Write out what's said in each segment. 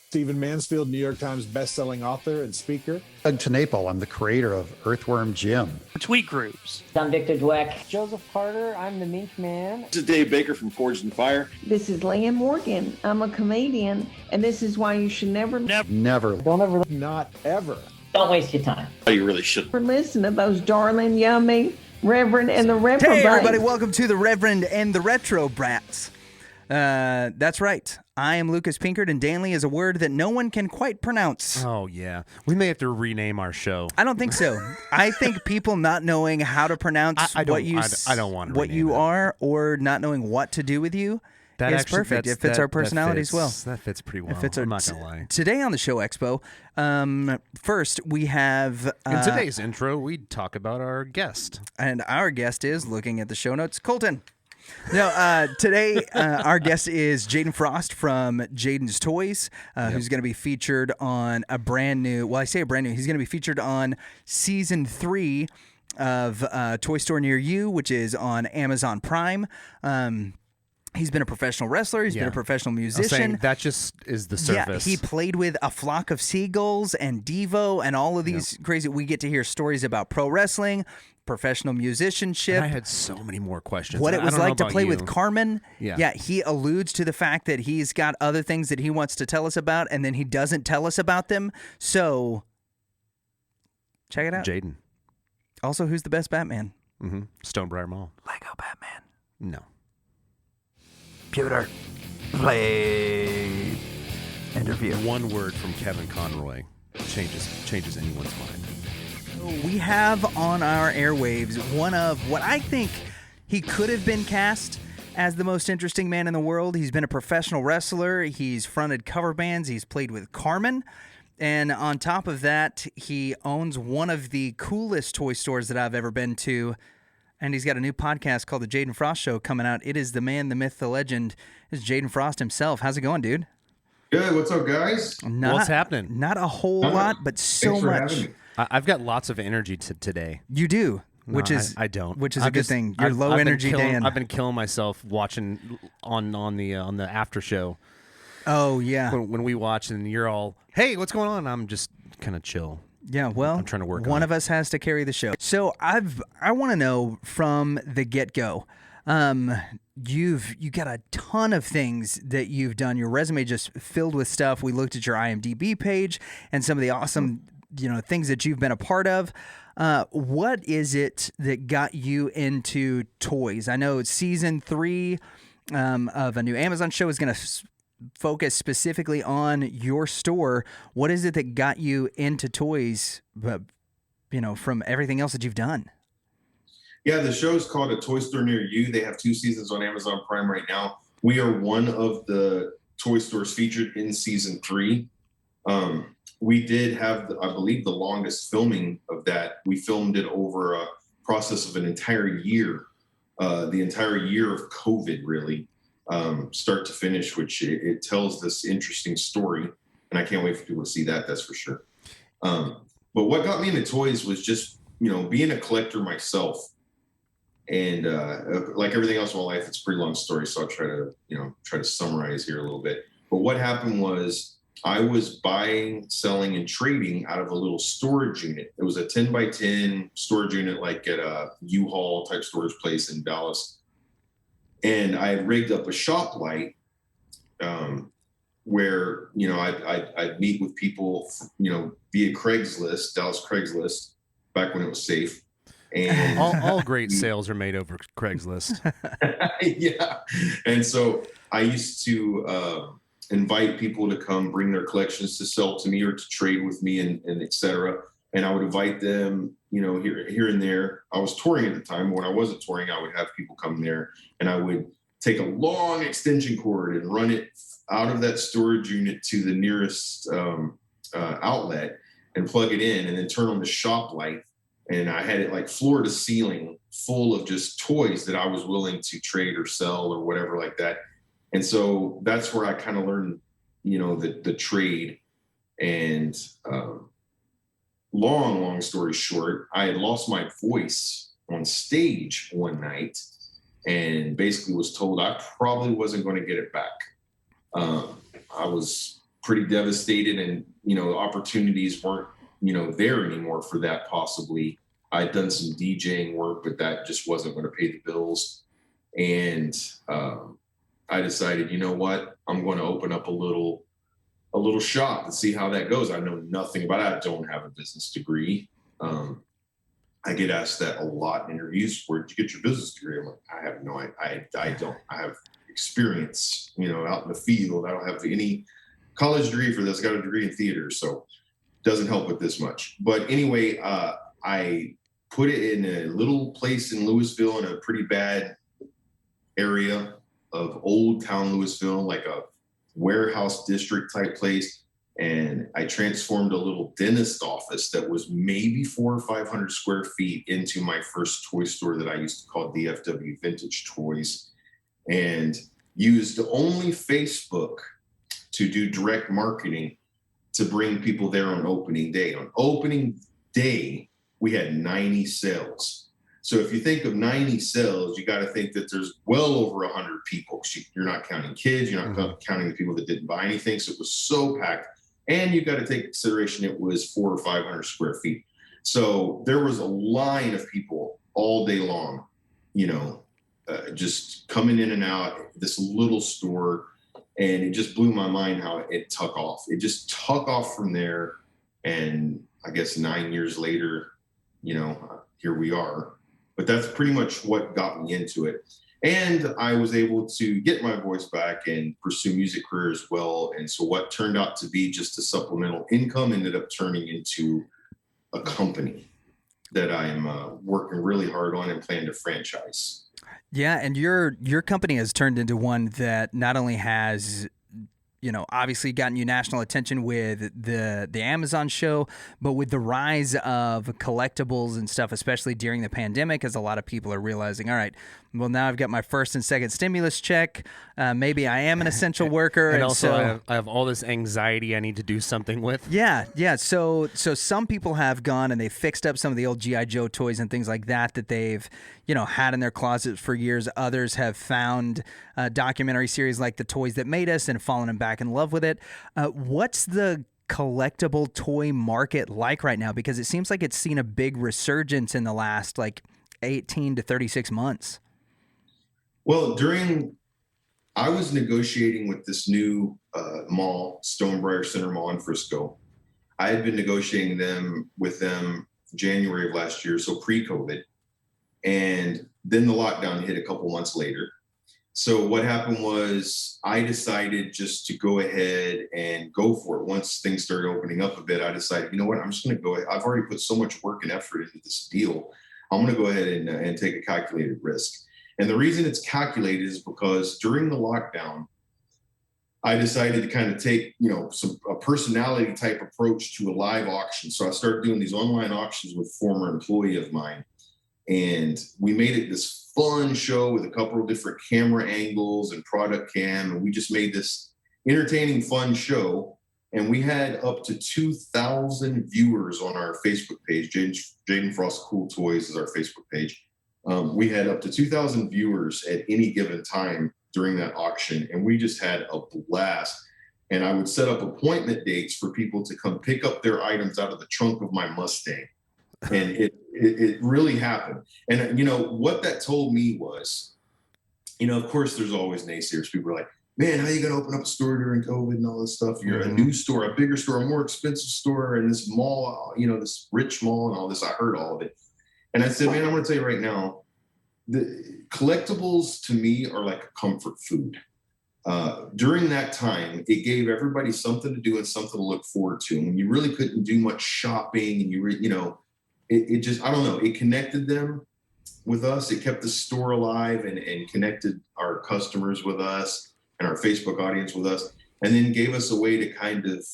Stephen Mansfield, New York Times bestselling author and speaker. Doug Tenaple, I'm the creator of Earthworm Jim. Tweet Groups. I'm Victor Dweck. Joseph Carter, I'm the Mink Man. This is Dave Baker from Forged in Fire. This is Leanne Morgan. I'm a comedian, and this is why you should never Don't ever. Not ever. Don't waste your time. Oh, you really should. listen to those darling, yummy Reverend and the Reprobate. Hey, everybody, welcome to the Reverend and the Reprobate. That's right. I am Lucas Pinkard, and Danley is a word that no one can quite pronounce. Oh, yeah. We may have to rename our show. I don't think so. I think people not knowing how to pronounce I what you are, or not knowing what to do with you, is perfect. It fits our personality as well. That fits pretty well. I'm not going to lie. Today on the Show Expo, first we have... in today's intro, we talk about our guest. And our guest is, looking at the show notes, Colton. No, today our guest is Jayden Frost from Jayden's Toys, who's going to be featured on a brand new, well, I say a brand new, he's going to be featured on season 3 of Toy Store Near You, which is on Amazon Prime. He's been a professional wrestler. He's been a professional musician. That just is the surface. Yeah, he played with A Flock of Seagulls and Devo and all of these crazy. We get to hear stories about pro wrestling, professional musicianship. And I had so many more questions. What it was like to play with Carmen. Yeah. He alludes to the fact that he's got other things that he wants to tell us about, and then he doesn't tell us about them. So, check it out. Jayden. Also, who's the best Batman? Stonebriar Mall. Lego Batman. No. Computer. Play. Interview. One word from Kevin Conroy changes anyone's mind. We have on our airwaves one of what I think he could have been cast as the most interesting man in the world. He's been a professional wrestler. He's fronted cover bands. He's played with Carmen. And on top of that, he owns one of the coolest toy stores that I've ever been to. And he's got a new podcast called The Jayden Frost Show coming out. It is the man, the myth, the legend. It's Jayden Frost himself. How's it going, dude? Good. What's up, guys? What's happening? Not a whole lot, but so much. I've got lots of energy today. You do, which I don't. Which is a good thing. You're low energy, Dan. I've been killing myself watching on the after show. Oh yeah. When we watch and you're all, hey, what's going on? I'm just kind of chill. Yeah, well, I'm trying to work. One of us has to carry the show. So I want to know from the get-go. You got a ton of things that you've done. Your resume just filled with stuff. We looked at your IMDb page and some of the awesome, things that you've been a part of. What is it that got you into toys? I know season 3 of a new Amazon show is going to focus specifically on your store. What is it that got you into toys, from everything else that you've done? Yeah, the show's called A Toy Store Near You. They have 2 seasons on Amazon Prime right now. We are one of the toy stores featured in season 3. We did have, I believe, the longest filming of that. We filmed it over a process of an entire year, the entire year of COVID, really. Start to finish, which it tells this interesting story, and I can't wait for people to see that. That's for sure. But what got me into toys was just being a collector myself, and like everything else in my life, it's a pretty long story, so I'll try to summarize here a little bit. But what happened was I was buying, selling, and trading out of a little storage unit. It was a 10 by 10 storage unit, like at a U-Haul type storage place in Dallas. And I had rigged up a shop light where, I'd meet with people, via Craigslist, Dallas Craigslist, back when it was safe. And all great sales are made over Craigslist. Yeah. And so I used to invite people to come bring their collections to sell to me or to trade with me and et cetera. And I would invite them, here and there. I was touring at the time. When I wasn't touring, I would have people come there, and I would take a long extension cord and run it out of that storage unit to the nearest outlet and plug it in, and then turn on the shop light. And I had it like floor to ceiling full of just toys that I was willing to trade or sell or whatever like that. And so that's where I kind of learned, the trade. And long story short, I had lost my voice on stage one night and basically was told I probably wasn't going to get it back. I was pretty devastated, and, opportunities weren't, there anymore for that possibly. I'd done some DJing work, but that just wasn't going to pay the bills. And I decided, you know what, I'm going to open up a little shop and see how that goes. I know nothing about it. I don't have a business degree. I get asked that a lot in interviews. Where'd you get your business degree? I'm like, I have no idea. I don't. I have experience, out in the field. I don't have any college degree for this. I got a degree in theater, so it doesn't help with this much. But anyway, I put it in a little place in Louisville, in a pretty bad area of Old Town Louisville, like a warehouse district type place. And I transformed a little dentist office that was maybe 400 or 500 square feet into my first toy store that I used to call DFW Vintage Toys, and used only Facebook to do direct marketing to bring people there on opening day. On opening day, we had 90 sales. So if you think of 90 sales, you got to think that there's well over 100 people. You're not counting kids, you're not counting the people that didn't buy anything. So it was so packed. And you got to take consideration it was 400 or 500 square feet. So there was a line of people all day long, just coming in and out this little store. And it just blew my mind how it took off. It just took off from there. And I guess 9 years later, here we are. But that's pretty much what got me into it. And I was able to get my voice back and pursue music career as well. And so what turned out to be just a supplemental income ended up turning into a company that I'm working really hard on and plan to franchise. Yeah, and your company has turned into one that not only has, obviously gotten you national attention with the Amazon show, but with the rise of collectibles and stuff, especially during the pandemic, as a lot of people are realizing, all right, well, now I've got my first and second stimulus check. Maybe I am an essential worker. And also so, I have all this anxiety I need to do something with. Yeah. So some people have gone and they fixed up some of the old G.I. Joe toys and things like that they've, had in their closets for years. Others have found documentary series like The Toys That Made Us and fallen back in love with it. What's the collectible toy market like right now? Because it seems like it's seen a big resurgence in the last 18 to 36 months. Well, I was negotiating with this new mall, Stonebriar Center Mall in Frisco. I had been negotiating with them January of last year, so pre-COVID. And then the lockdown hit a couple months later. So what happened was I decided just to go ahead and go for it. Once things started opening up a bit, I decided, you know what, I'm just going to go ahead. I've already put so much work and effort into this deal. I'm going to go ahead and take a calculated risk. And the reason it's calculated is because during the lockdown, I decided to kind of take, a personality type approach to a live auction. So I started doing these online auctions with a former employee of mine. And we made it this fun show with a couple of different camera angles and product cam. And we just made this entertaining, fun show. And we had up to 2,000 viewers on our Facebook page. Jayden Frost Cool Toys is our Facebook page. We had up to 2,000 viewers at any given time during that auction. And we just had a blast. And I would set up appointment dates for people to come pick up their items out of the trunk of my Mustang. And it really happened. And, what that told me was, of course, there's always naysayers. People are like, man, how are you going to open up a store during COVID and all this stuff? You're a new store, a bigger store, a more expensive store, and this mall, this rich mall and all this. I heard all of it. And I said, man, I'm going to tell you right now, the collectibles to me are like a comfort food. During that time, it gave everybody something to do and something to look forward to. And you really couldn't do much shopping, and it just, I don't know, it connected them with us. It kept the store alive and connected our customers with us and our Facebook audience with us, and then gave us a way to kind of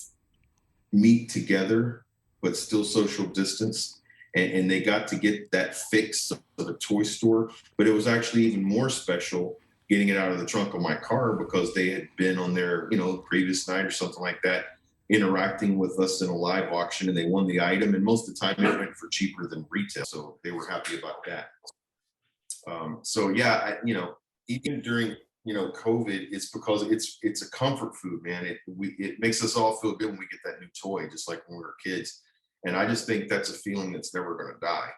meet together, but still social distance. And they got to get that fix of a toy store. But it was actually even more special getting it out of the trunk of my car because they had been on their, previous night or something like that, interacting with us in a live auction, and they won the item. And most of the time it went for cheaper than retail. So they were happy about that. Even during COVID, it's because it's a comfort food, man. It makes us all feel good when we get that new toy, just like when we were kids. And I just think that's a feeling that's never going to die.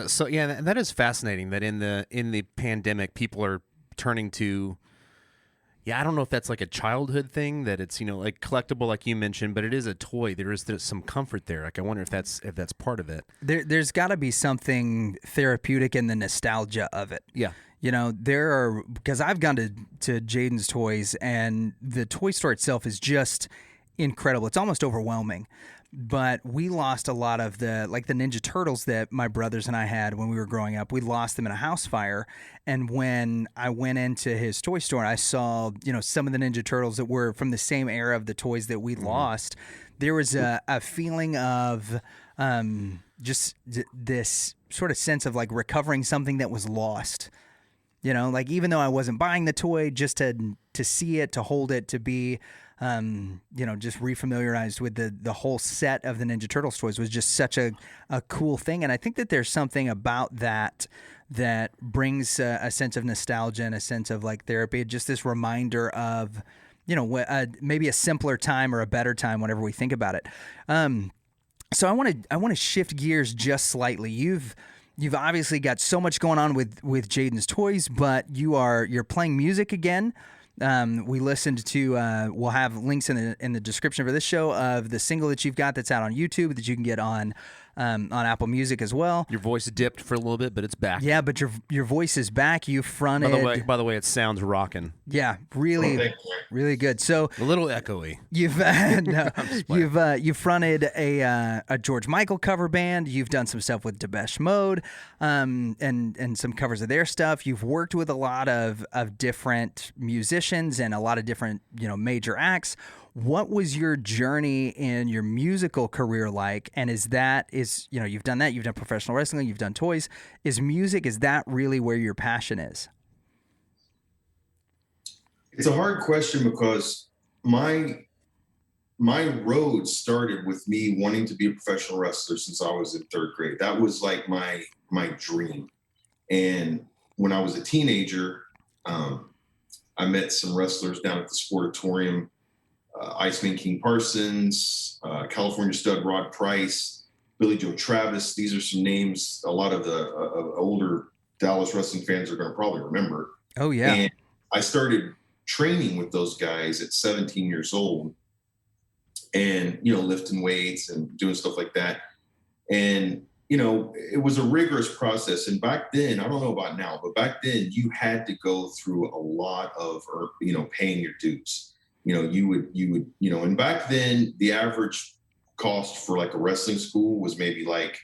So yeah, and that is fascinating that in the pandemic, people are turning to, I don't know if that's like a childhood thing, that it's, like collectible, like you mentioned, but it is a toy. There's some comfort there. Like, I wonder if that's part of it. There's got to be something therapeutic in the nostalgia of it. Yeah. Because I've gone to Jayden's Toys, and the toy store itself is just incredible. It's almost overwhelming. But we lost a lot of the Ninja Turtles that my brothers and I had when we were growing up. We lost them in a house fire. And when I went into his toy store, I saw, some of the Ninja Turtles that were from the same era of the toys that we lost. There was a feeling of just this sort of sense of like recovering something that was lost. Even though I wasn't buying the toy, just to see it, to hold it, to be just refamiliarized with the whole set of the Ninja Turtles toys was just such a cool thing. And I think that there's something about that brings a sense of nostalgia and a sense of like therapy, just this reminder of, maybe a simpler time or a better time whenever we think about it. So I want to shift gears just slightly. You've obviously got so much going on with Jayden's Toys, but you're playing music again. We listened to, we'll have links in the description for this show of the single that you've got that's out on YouTube that you can get on Apple Music as well. Your voice dipped for a little bit, but it's back. Yeah, but your voice is back. You fronted. By the way, it sounds rocking. Yeah, really, really good. So a little echoey. You've fronted a George Michael cover band. You've done some stuff with Depeche Mode, and some covers of their stuff. You've worked with a lot of different musicians and a lot of different major acts. What was your journey in your musical career like? And you've done that, you've done professional wrestling, you've done toys. Is that really where your passion is? It's a hard question because my road started with me wanting to be a professional wrestler since I was in third grade. That was like my dream. And when I was a teenager, I met some wrestlers down at the Sportatorium. Iceman King Parsons, California Stud Rod Price, Billy Joe Travis. These are some names a lot of the older Dallas wrestling fans are going to probably remember. Oh, yeah. And I started training with those guys at 17 years old and, lifting weights and doing stuff like that. And, it was a rigorous process. And back then, I don't know about now, but back then you had to go through a lot of, paying your dues. You would, and back then the average cost for like a wrestling school was maybe like,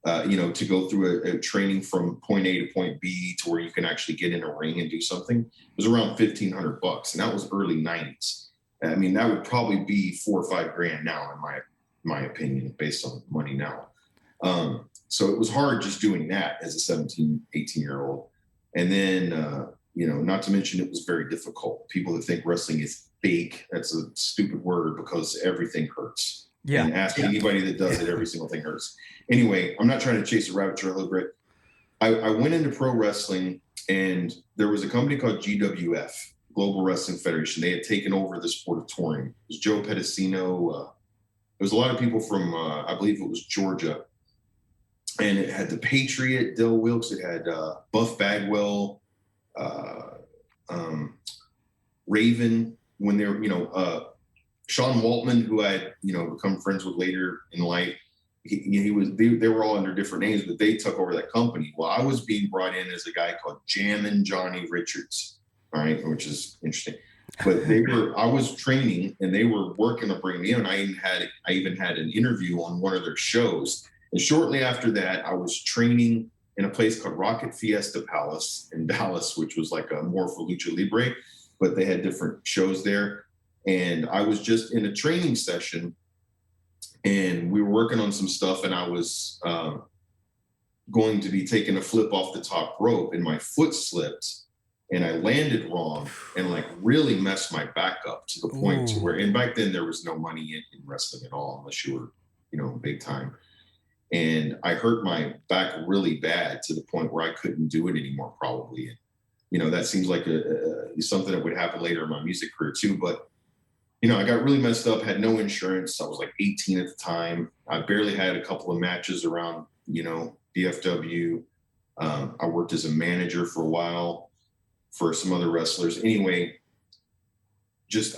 to go through a training from point A to point B to where you can actually get in a ring and do something. It was around $1,500, and that was early 90s. I mean, that would probably be $4 or $5 grand now, in my opinion, based on money now. So it was hard just doing that as a 17, 18-year-old. And then, not to mention it was very difficult. People that think wrestling is fake, that's a stupid word because everything hurts. Yeah. And ask anybody that does it, every single thing hurts. Anyway, I'm not trying to chase a rabbit trail a little bit. I went into pro wrestling, and there was a company called GWF, Global Wrestling Federation. They had taken over the Sportatorium. It was Joe Pedicino. There was a lot of people from, I believe it was Georgia. And it had the Patriot, Del Wilkes. It had Buff Bagwell, Raven, when they were, Sean Waltman, who I had, become friends with later in life. They were all under different names, but they took over that company. Well, I was being brought in as a guy called Jammin' Johnny Richards, all right, which is interesting. But I was training, and they were working to bring me in. I even had an interview on one of their shows. And shortly after that, I was training in a place called Rocket Fiesta Palace in Dallas, which was like a more for Lucha Libre, but they had different shows there. And I was just in a training session, and we were working on some stuff, and I was going to be taking a flip off the top rope, and my foot slipped, and I landed wrong and like really messed my back up to the point to where, and back then there was no money in wrestling at all unless you were, big time. And I hurt my back really bad to the point where I couldn't do it anymore, probably. that seems like something that would happen later in my music career too. But, I got really messed up, had no insurance. I was like 18 at the time. I barely had a couple of matches around, DFW. I worked as a manager for a while for some other wrestlers. Anyway,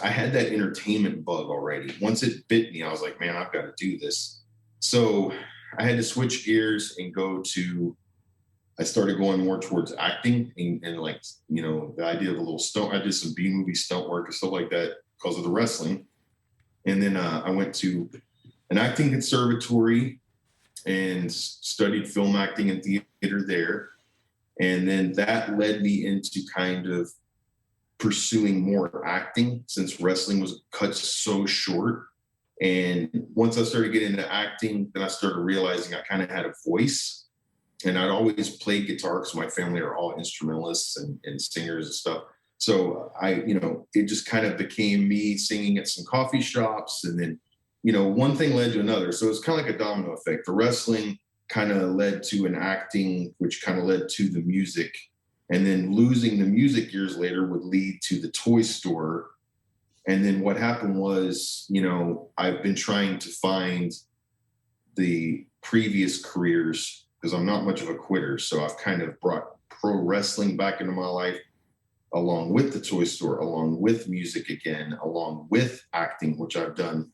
I had that entertainment bug already. Once it bit me, I was like, man, I've got to do this. So I had to switch gears and I started going more towards acting and like, the idea of a little stunt. I did some B-movie stunt work and stuff like that because of the wrestling. And then I went to an acting conservatory and studied film acting and theater there. And then that led me into kind of pursuing more acting since wrestling was cut so short. And once I started getting into acting, then I started realizing I kind of had a voice. And I'd always played guitar because my family are all instrumentalists and singers and stuff. So it just kind of became me singing at some coffee shops. And then, one thing led to another. So it's kind of like a domino effect. The wrestling kind of led to an acting, which kind of led to the music. And then losing the music years later would lead to the toy store. And then what happened was, I've been trying to find the previous careers because I'm not much of a quitter. So I've kind of brought pro wrestling back into my life, along with the toy store, along with music again, along with acting, which I've done,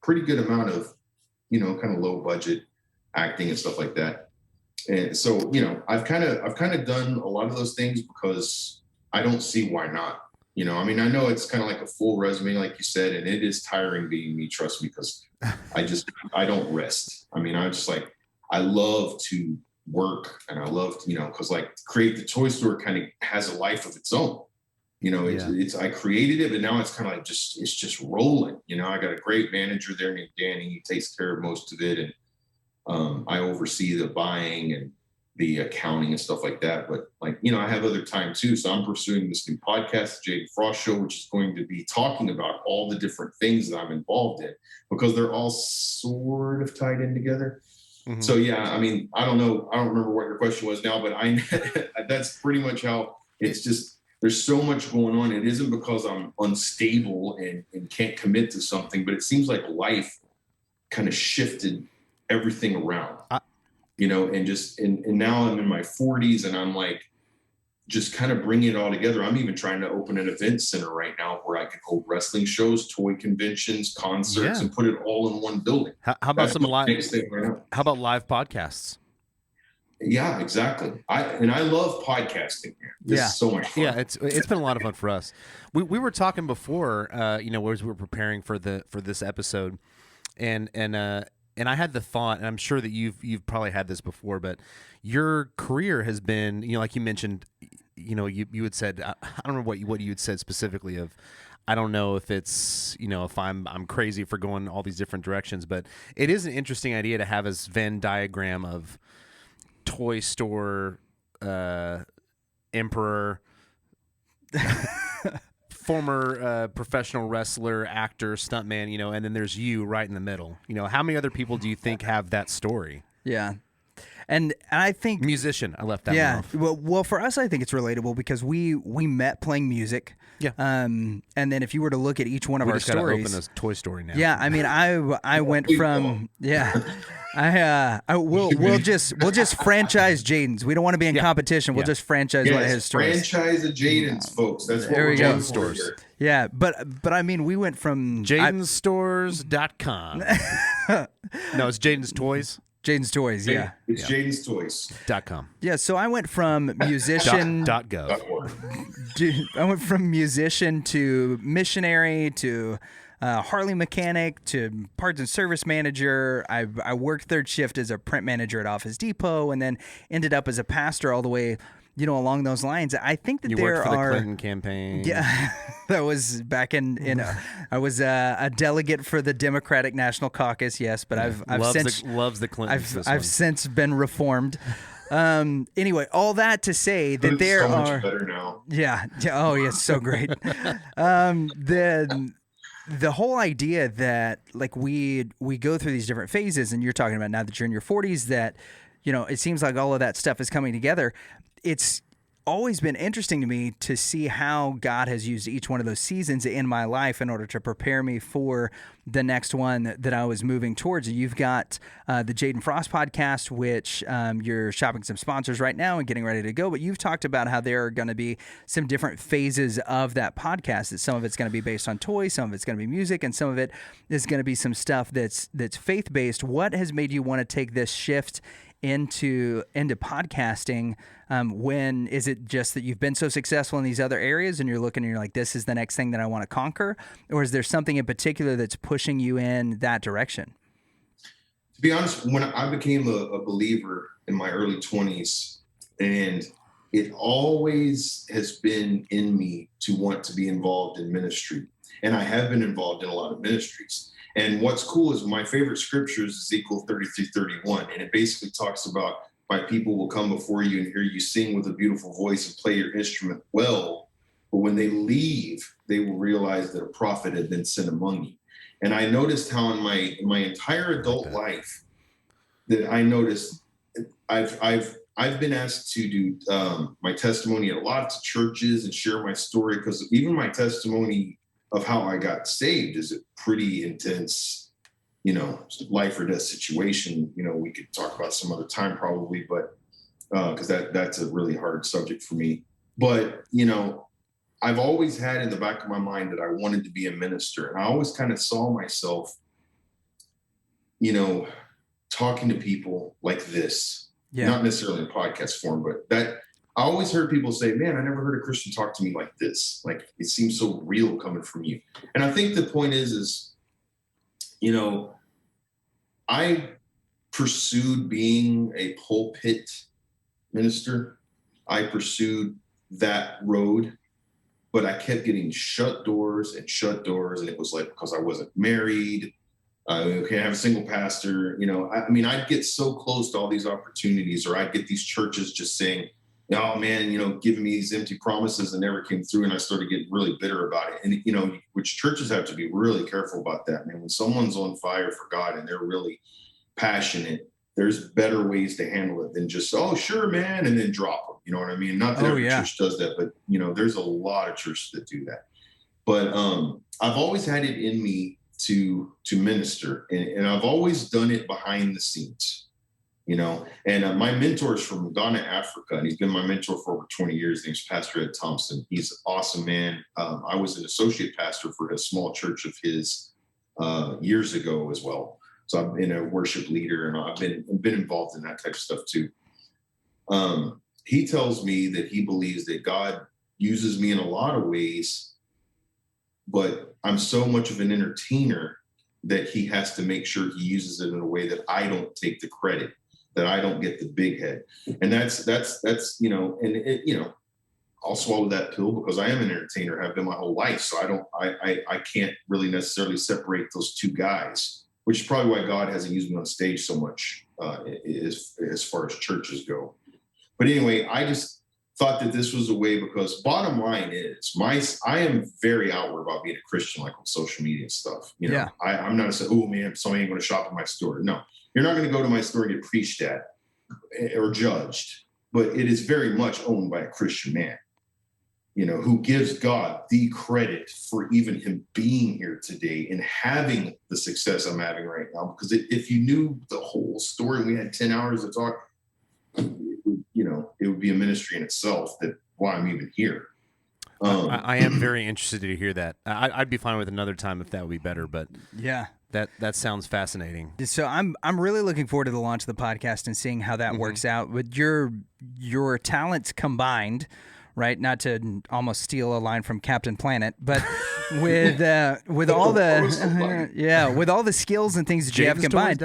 pretty good amount of, kind of low budget acting and stuff like that. And so, I've kind of done a lot of those things because I don't see why not. I know it's kind of like a full resume, like you said, and it is tiring being me, trust me, because I don't rest. I love to work and I love, because like Create the Toy Store kind of has a life of its own. I created it, but now it's kind of like it's just rolling. I got a great manager there named Danny. He takes care of most of it. And I oversee the buying and the accounting and stuff like that. But I have other time too. So I'm pursuing this new podcast, the Jayden Frost Show, which is going to be talking about all the different things that I'm involved in because they're all sort of tied in together. Mm-hmm. So yeah, I don't know. I don't remember what your question was now, but that's pretty much how it's just, there's so much going on. It isn't because I'm unstable and can't commit to something, but it seems like life kind of shifted everything around, and now I'm in my 40s and I'm like, just kind of bringing it all together. I'm even trying to open an event center right now where I can hold wrestling shows, toy conventions, concerts, and put it all in one building. How about some live? How about live podcasts? Yeah, exactly. I love podcasting. This is so much fun. Yeah, it's been a lot of fun for us. We were talking before, as we were preparing for this episode, and I had the thought, and I'm sure that you've probably had this before, but your career has been, like you mentioned, you had said, I don't remember what you had said specifically of, I don't know if it's, if I'm crazy for going all these different directions, but it is an interesting idea to have this Venn diagram of toy store, emperor, former professional wrestler, actor, stuntman, and then there's you right in the middle. How many other people do you think have that story? Yeah. And I think musician, I left that one off. Well, for us, I think it's relatable because we met playing music. Yeah. And then if you were to look at each one of our stories, we just gotta open a Toy Story now. Yeah, I went from we'll just franchise Jayden's. We don't want to be in competition. We'll just franchise one of his stores. Franchise of Jayden's, folks. That's what there we're we go. going for here. Yeah, but we went from JaydenStores.com. No, it's Jayden's Toys. Jayden's Toys, yeah. It's Jayden's Toys.com. Yeah, so I went from musician .gov. I went from musician to missionary to Harley mechanic to parts and service manager. I worked third shift as a print manager at Office Depot and then ended up as a pastor all the way, along those lines. I think that you there worked for are the Clinton campaign. Yeah, that was back in I was a delegate for the Democratic National Caucus. Yes, but I've loves the Clintons. I've since been reformed. Anyway, all that to say that there so much are better now. Yeah. Oh, yeah, so great. The whole idea that we go through these different phases, and you're talking about now that you're in your 40s, that it seems like all of that stuff is coming together. It's always been interesting to me to see how God has used each one of those seasons in my life in order to prepare me for the next one that I was moving towards. You've got the Jayden Frost podcast, which you're shopping some sponsors right now and getting ready to go. But you've talked about how there are going to be some different phases of that podcast. That some of it's going to be based on toys, some of it's going to be music, and some of it is going to be some stuff that's faith-based. What has made you want to take this shift into podcasting? When is it just that you've been so successful in these other areas and you're looking and you're like, this is the next thing that I want to conquer? Or is there something in particular that's pushing you in that direction? To be honest, when I became a believer in my early 20s, and it always has been in me to want to be involved in ministry. And I have been involved in a lot of ministries. And what's cool is my favorite scripture is Ezekiel 33:31. And it basically talks about, my people will come before you and hear you sing with a beautiful voice and play your instrument well. But when they leave, they will realize that a prophet had been sent among you. And I noticed how in my entire adult life that I noticed I've been asked to do my testimony at lots of churches and share my story, because even my testimony of how I got saved is a pretty intense, life or death situation. We could talk about some other time probably, but because that's a really hard subject for me. But, I've always had in the back of my mind that I wanted to be a minister. And I always kind of saw myself, talking to people like this, not necessarily in podcast form, but that I always heard people say, man, I never heard a Christian talk to me like this. Like, it seems so real coming from you. And I think the point is, I pursued being a pulpit minister. I pursued that road, but I kept getting shut doors. And it was like, because I wasn't married, I can't have a single pastor, I'd get so close to all these opportunities, or I'd get these churches just saying, oh man, giving me these empty promises that never came through. And I started getting really bitter about it. And, which churches have to be really careful about that, man. When someone's on fire for God and they're really passionate, there's better ways to handle it than just, oh, sure, man, and then drop them. You know what I mean? Not that every church does that, but, there's a lot of churches that do that. But I've always had it in me to minister, and I've always done it behind the scenes. And my mentor is from Ghana, Africa, and he's been my mentor for over 20 years. His name's Pastor Ed Thompson. He's an awesome man. I was an associate pastor for a small church of his years ago as well. So I've been a worship leader, and I've been involved in that type of stuff too. He tells me that he believes that God uses me in a lot of ways, but I'm so much of an entertainer that he has to make sure he uses it in a way that I don't take the credit, that I don't get the big head. And that's, I'll swallow that pill because I am an entertainer, have been my whole life. So I can't really necessarily separate those two guys, which is probably why God hasn't used me on stage so much as far as churches go. But anyway, I just thought that this was a way, because bottom line is I am very outward about being a Christian, like on social media and stuff. I'm not saying, oh man, somebody ain't going to shop at my store. No, you're not going to go to my store and get preached at or judged, but it is very much owned by a Christian man, who gives God the credit for even him being here today and having the success I'm having right now. Because if you knew the whole story, we had 10 hours to talk, it would be a ministry in itself, that why I'm even here. I am very interested to hear that. I'd be fine with another time if that would be better, but yeah, that sounds fascinating. So I'm really looking forward to the launch of the podcast and seeing how that works out with your talents combined, right? Not to almost steal a line from Captain Planet, but with all the with all the skills and things that you have combined,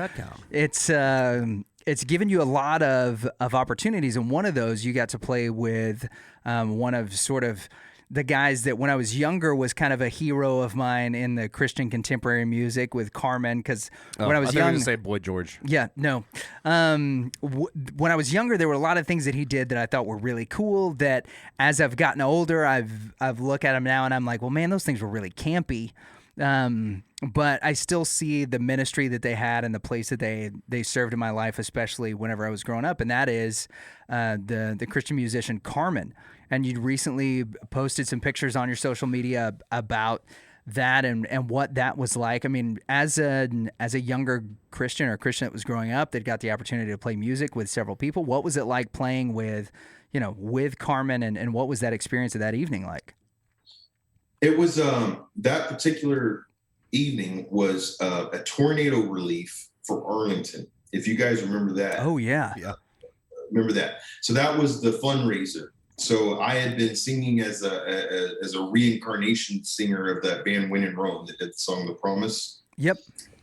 it's given you a lot of opportunities. And one of those, you got to play with one of sort of the guys that when I was younger was kind of a hero of mine in the Christian contemporary music, with Carmen. Because when I was young, I was going to say Boy George. Yeah, no. When I was younger, there were a lot of things that he did that I thought were really cool. That as I've gotten older, I've looked at him now and I'm like, well, man, those things were really campy. But I still see the ministry that they had and the place that they served in my life, especially whenever I was growing up, and that is the Christian musician Carmen. And you'd recently posted some pictures on your social media about that and what that was like. I mean, as a younger Christian or a Christian that was growing up, that got the opportunity to play music with several people. What was it like playing with Carmen, and what was that experience of that evening like? It was that particular evening was a tornado relief for Arlington. If you guys remember that. Oh yeah. Remember that. So that was the fundraiser. So I had been singing as a reincarnation singer of that band When in Rome that did the song The Promise. Yep.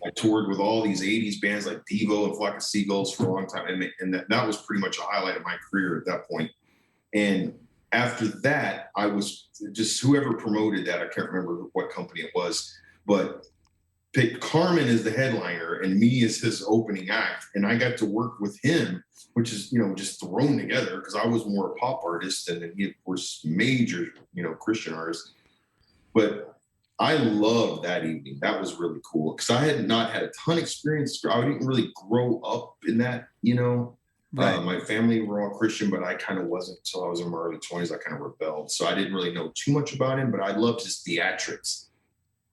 I toured with all these 80s bands like Devo and Flock of Seagulls for a long time. And that was pretty much a highlight of my career at that point. And after that, I was just, whoever promoted that, I can't remember what company it was, but picked Carmen as the headliner and me as his opening act. And I got to work with him, which is, just thrown together because I was more a pop artist and he, of course, major, Christian artist. But I loved that evening. That was really cool because I had not had a ton of experience. I didn't really grow up in that, Right. My family were all Christian, but I kind of wasn't until I was in my early 20s. I kind of rebelled. So I didn't really know too much about him, but I loved his theatrics.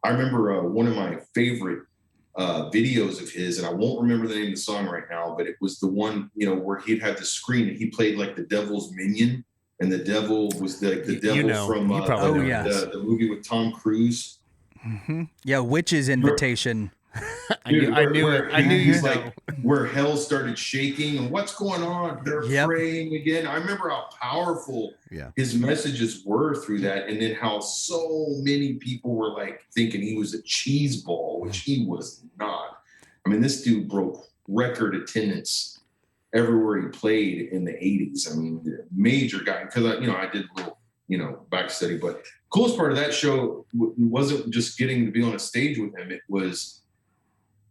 I remember one of my favorite videos of his, and I won't remember the name of the song right now, but it was the one, where he'd have the screen and he played like the devil's minion, and the devil was the devil from the movie with Tom Cruise. Mm-hmm. Yeah, Witch's Invitation. I knew you like where hell started shaking and what's going on? They're praying again. I remember how powerful his messages were through that, and then how so many people were like thinking he was a cheese ball, which he was not. I mean, this dude broke record attendance everywhere he played in the 80s. I mean, major guy, because I did a little back study, but coolest part of that show wasn't just getting to be on a stage with him. It was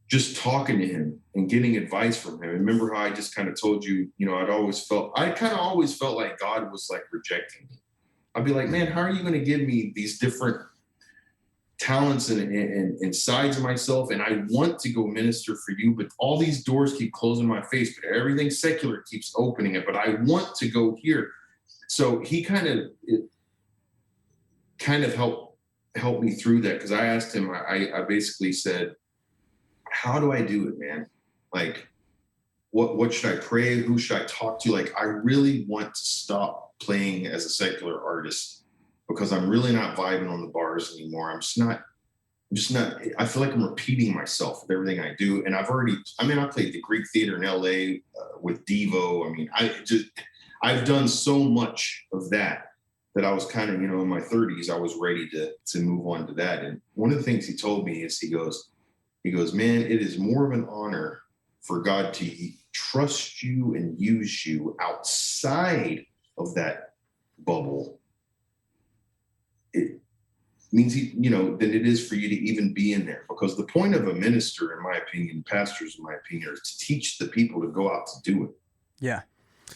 just talking to him and getting advice from him. Remember how I just kind of told you, I kind of always felt like God was like rejecting me. I'd be like, man, how are you going to give me these different talents and sides of myself? And I want to go minister for you, but all these doors keep closing my face, but everything secular keeps opening it, but I want to go here. So he kind of helped me through that. Cause I asked him, I basically said, how do I do it, man? Like, what should I pray? Who should I talk to? Like, I really want to stop playing as a secular artist because I'm really not vibing on the bars anymore. I'm just not, I feel like I'm repeating myself with everything I do. And I played the Greek Theater in LA with Devo. I mean, I've done so much of that I was kind of, in my 30s, I was ready to move on to that. And one of the things he told me is he goes, man, it is more of an honor for God to trust you and use you outside of that bubble. It means than it is for you to even be in there. Because the point of a minister, in my opinion, pastors, in my opinion, is to teach the people to go out to do it. Yeah.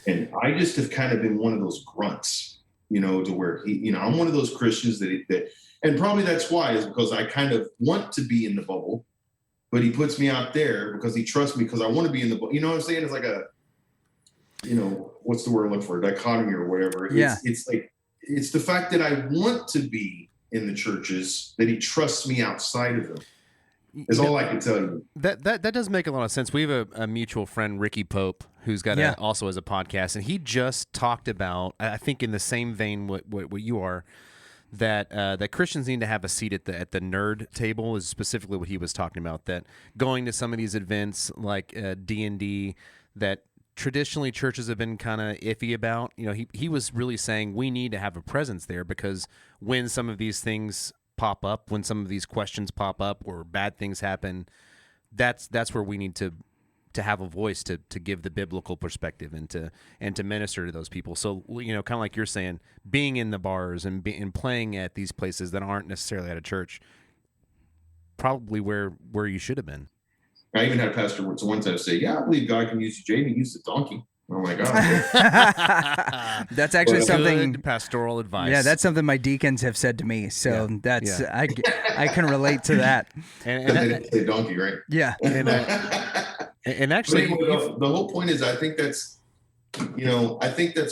And I just have kind of been one of those grunts, to where I'm one of those Christians that, and probably that's why, is because I kind of want to be in the bubble. But he puts me out there because he trusts me because I want to be in the, you know what I'm saying? It's like a, what's the word I'm looking for? Dichotomy or whatever. It's like, it's the fact that I want to be in the churches that he trusts me outside of them. Is all I can tell you. That does make a lot of sense. We have a mutual friend, Ricky Pope, who's got also has a podcast, and he just talked about, I think in the same vein what you are, that Christians need to have a seat at the nerd table is specifically what he was talking about. That going to some of these events like D&D that traditionally churches have been kind of iffy about. He was really saying we need to have a presence there because when some of these things pop up, when some of these questions pop up or bad things happen, that's where we need to have a voice to give the biblical perspective and to minister to those people. So, kind of like you're saying, being in the bars and playing at these places that aren't necessarily at a church, probably where you should have been. I even had a pastor one time say, yeah, I believe God can use you, Jayden. He used a donkey. Oh my God. That's actually something. Good pastoral advice. Yeah, that's something my deacons have said to me. So that's I can relate to that. And they didn't say donkey, right? Yeah. And actually, anyway, the whole point is, I think that's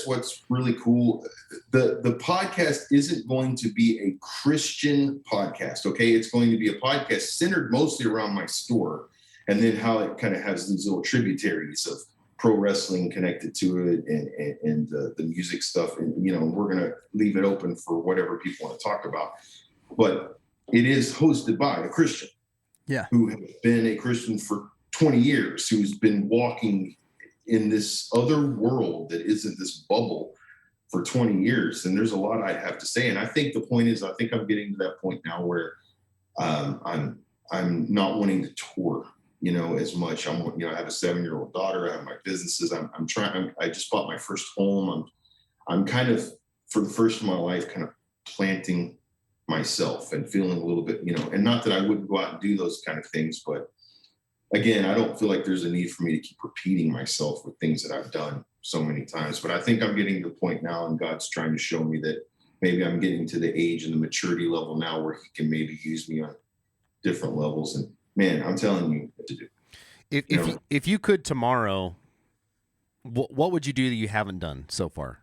what's really cool. The podcast isn't going to be a Christian podcast, okay? It's going to be a podcast centered mostly around my store, and then how it kind of has these little tributaries of pro wrestling connected to it, and the music stuff. And, we're going to leave it open for whatever people want to talk about. But it is hosted by a Christian who has been a Christian for 20 years, who's been walking in this other world that isn't this bubble for 20 years. And there's a lot I have to say. And I think the point is, I think I'm getting to that point now where I'm not wanting to tour, as much. I have a 7-year-old daughter. I have my businesses. I just bought my first home. I'm kind of, for the first of my life, kind of planting myself and feeling a little bit, and not that I wouldn't go out and do those kind of things, but again, I don't feel like there's a need for me to keep repeating myself with things that I've done so many times. But I think I'm getting to the point now, and God's trying to show me that maybe I'm getting to the age and the maturity level now where he can maybe use me on different levels. And man, I'm telling you what to do. If you could tomorrow, what would you do that you haven't done so far?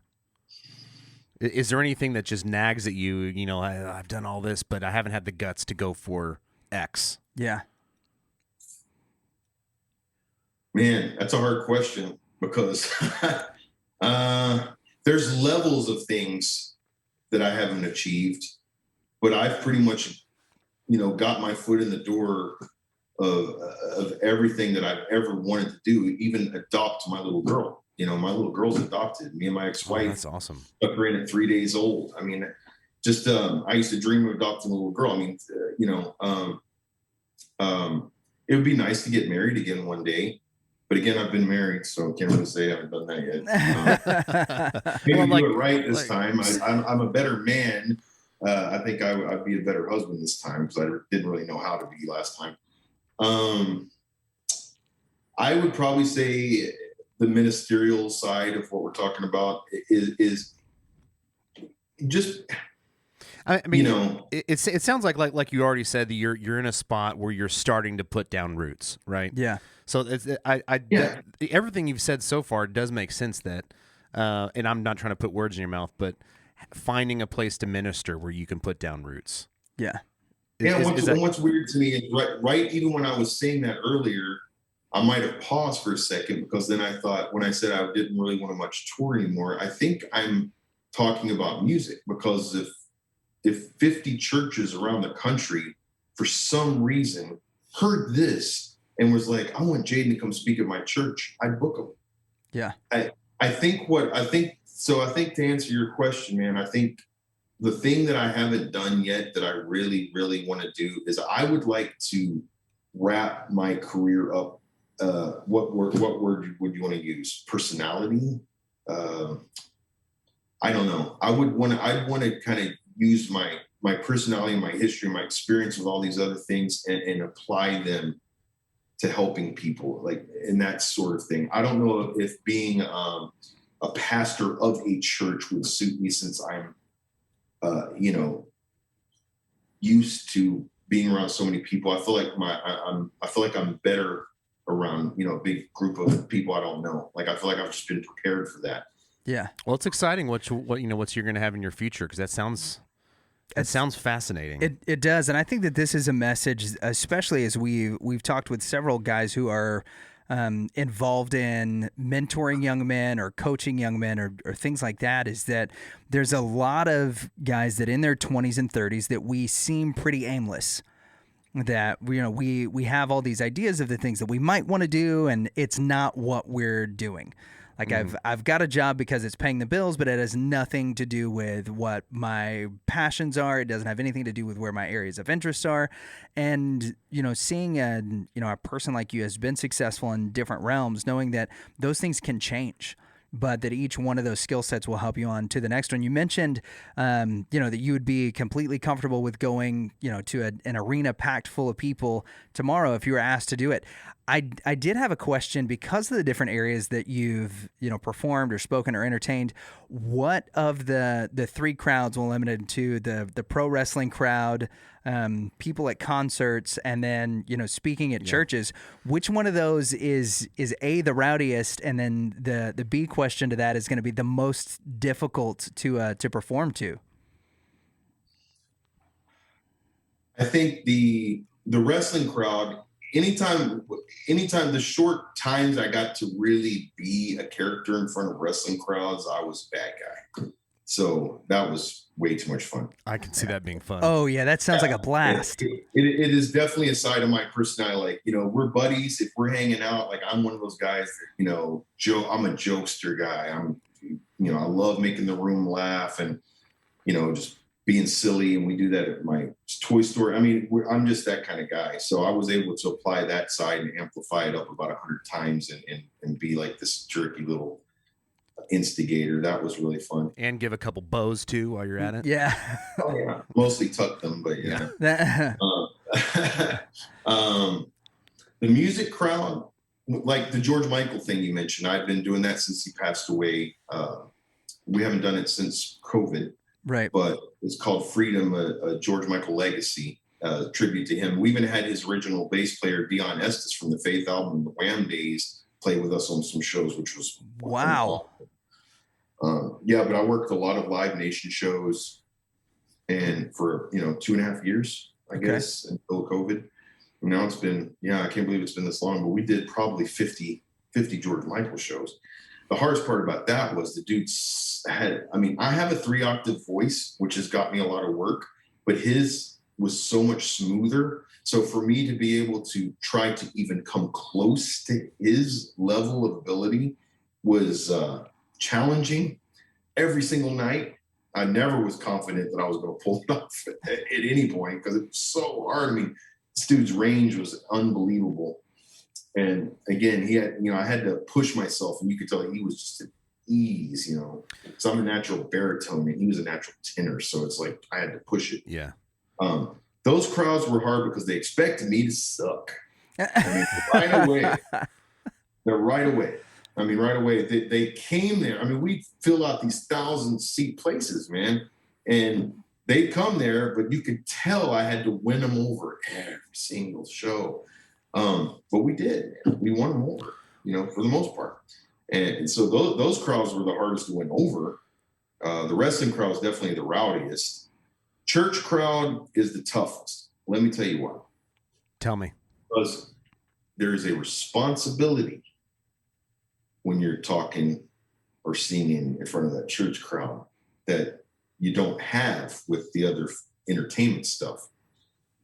Is there anything that just nags at you? I've done all this, but I haven't had the guts to go for X. Yeah. Man, that's a hard question, because there's levels of things that I haven't achieved, but I've pretty much, got my foot in the door of everything that I've ever wanted to do, even adopt my little girl. My little girl's adopted. Me and my ex-wife. That's awesome. Stuck her in at 3 days old. I mean, just I used to dream of adopting a little girl. I mean, it would be nice to get married again one day. But again, I've been married, so I can't really say I haven't done that yet. Maybe do it right this time. I'm a better man. I think I'd be a better husband this time, because I didn't really know how to be last time. I would probably say the ministerial side of what we're talking about is just. I mean, it sounds like you already said that you're in a spot where you're starting to put down roots, right? Yeah. So everything you've said so far does make sense. That, and I'm not trying to put words in your mouth, but finding a place to minister where you can put down roots. Yeah. What's weird to me is right. Even when I was saying that earlier, I might have paused for a second, because then I thought, when I said I didn't really want to much tour anymore, I think I'm talking about music, because if 50 churches around the country for some reason heard this and was like, I want Jayden to come speak at my church, I'd book him. Yeah. I think to answer your question, man, I think the thing that I haven't done yet that I really, really want to do is I would like to wrap my career up. What word would you want to use? Personality? I don't know. I'd want to kind of use my personality and my history, my experience with all these other things, and apply them to helping people, like, and that sort of thing. I don't know if being a pastor of a church would suit me, since I'm, used to being around so many people. I feel like I'm better around, a big group of people I don't know. Like, I feel like I've just been prepared for that. Yeah. Well, it's exciting what you're going to have in your future, because that sounds fascinating. It does, and I think that this is a message, especially as we've talked with several guys who are involved in mentoring young men or coaching young men or things like that, is that there's a lot of guys that in their 20s and 30s that we seem pretty aimless. That we have all these ideas of the things that we might want to do, and it's not what we're doing. Like, I've got a job because it's paying the bills, but it has nothing to do with what my passions are. It doesn't have anything to do with where my areas of interest are. And, seeing a person like you has been successful in different realms, knowing that those things can change. but that each one of those skill sets will help you on to the next one. You mentioned, that you would be completely comfortable with going, to an arena packed full of people tomorrow if you were asked to do it. I did have a question because of the different areas that you've, performed or spoken or entertained. What of the three crowds will limited to the pro wrestling crowd, people at concerts, and then, speaking at churches, which one of those is A, the rowdiest, and then the B question to that is going to be the most difficult to perform to? I think the wrestling crowd, anytime the short times I got to really be a character in front of wrestling crowds, I was a bad guy. So that was way too much fun. I can see that being fun. Oh yeah, that sounds like a blast. It is definitely a side of my personality. Like, we're buddies. If we're hanging out, like I'm one of those guys that, I'm a jokester guy. I love making the room laugh and, just being silly. And we do that at my toy store. I mean, I'm just that kind of guy. So I was able to apply that side and amplify it up about 100 times and be like this jerky little instigator. That was really fun. And give a couple bows too while you're at it. Yeah. Oh yeah. Mostly tuck them, but yeah. The music crowd, like the George Michael thing you mentioned, I've been doing that since he passed away. We haven't done it since COVID. Right. But it's called Freedom, a George Michael legacy, tribute to him. We even had his original bass player, Deon Estus from the Faith album, the Wham days, play with us on some shows, which was wow. But I worked a lot of Live Nation shows and for, 2.5 years, I guess, until COVID. And now it's been, I can't believe it's been this long, but we did probably 50 George Michael shows. The hardest part about that was the dude I have a 3-octave voice, which has got me a lot of work, but his was so much smoother. So for me to be able to try to even come close to his level of ability was challenging. Every single night, I never was confident that I was going to pull it off at any point because it was so hard. I mean, this dude's range was unbelievable. And again, he had, I had to push myself, and you could tell he was just at ease, So I'm a natural baritone and he was a natural tenor. So it's like I had to push it. Yeah. Those crowds were hard because they expected me to suck. Right away. Right away. They came there. We fill out these 1,000-seat places, man. And they come there, but you could tell I had to win them over every single show. But we did. We won them over, for the most part. And so those crowds were the hardest to win over. The wrestling crowd is definitely the rowdiest. Church crowd is the toughest. Let me tell you why. Tell me. Because there is a responsibility when you're talking or singing in front of that church crowd that you don't have with the other entertainment stuff.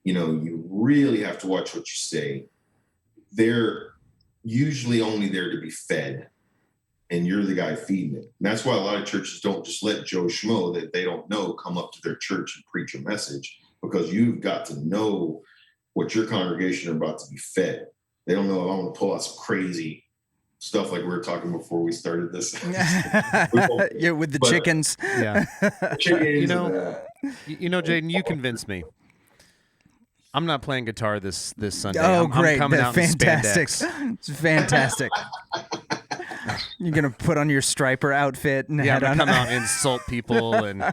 You really have to watch what you say. They're usually only there to be fed, and you're the guy feeding it. And that's why a lot of churches don't just let Joe Schmo that they don't know come up to their church and preach a message, because you've got to know what your congregation are about to be fed. They don't know if I'm going to pull out some crazy stuff like we were talking before we started this. Yeah, with the chickens. Yeah. Chickens Jayden, you convinced me. I'm not playing guitar this Sunday. Oh, I'm great. coming out fantastic. in spandex. It's fantastic. You're going to put on your striper outfit and I'm head on. come out and insult people and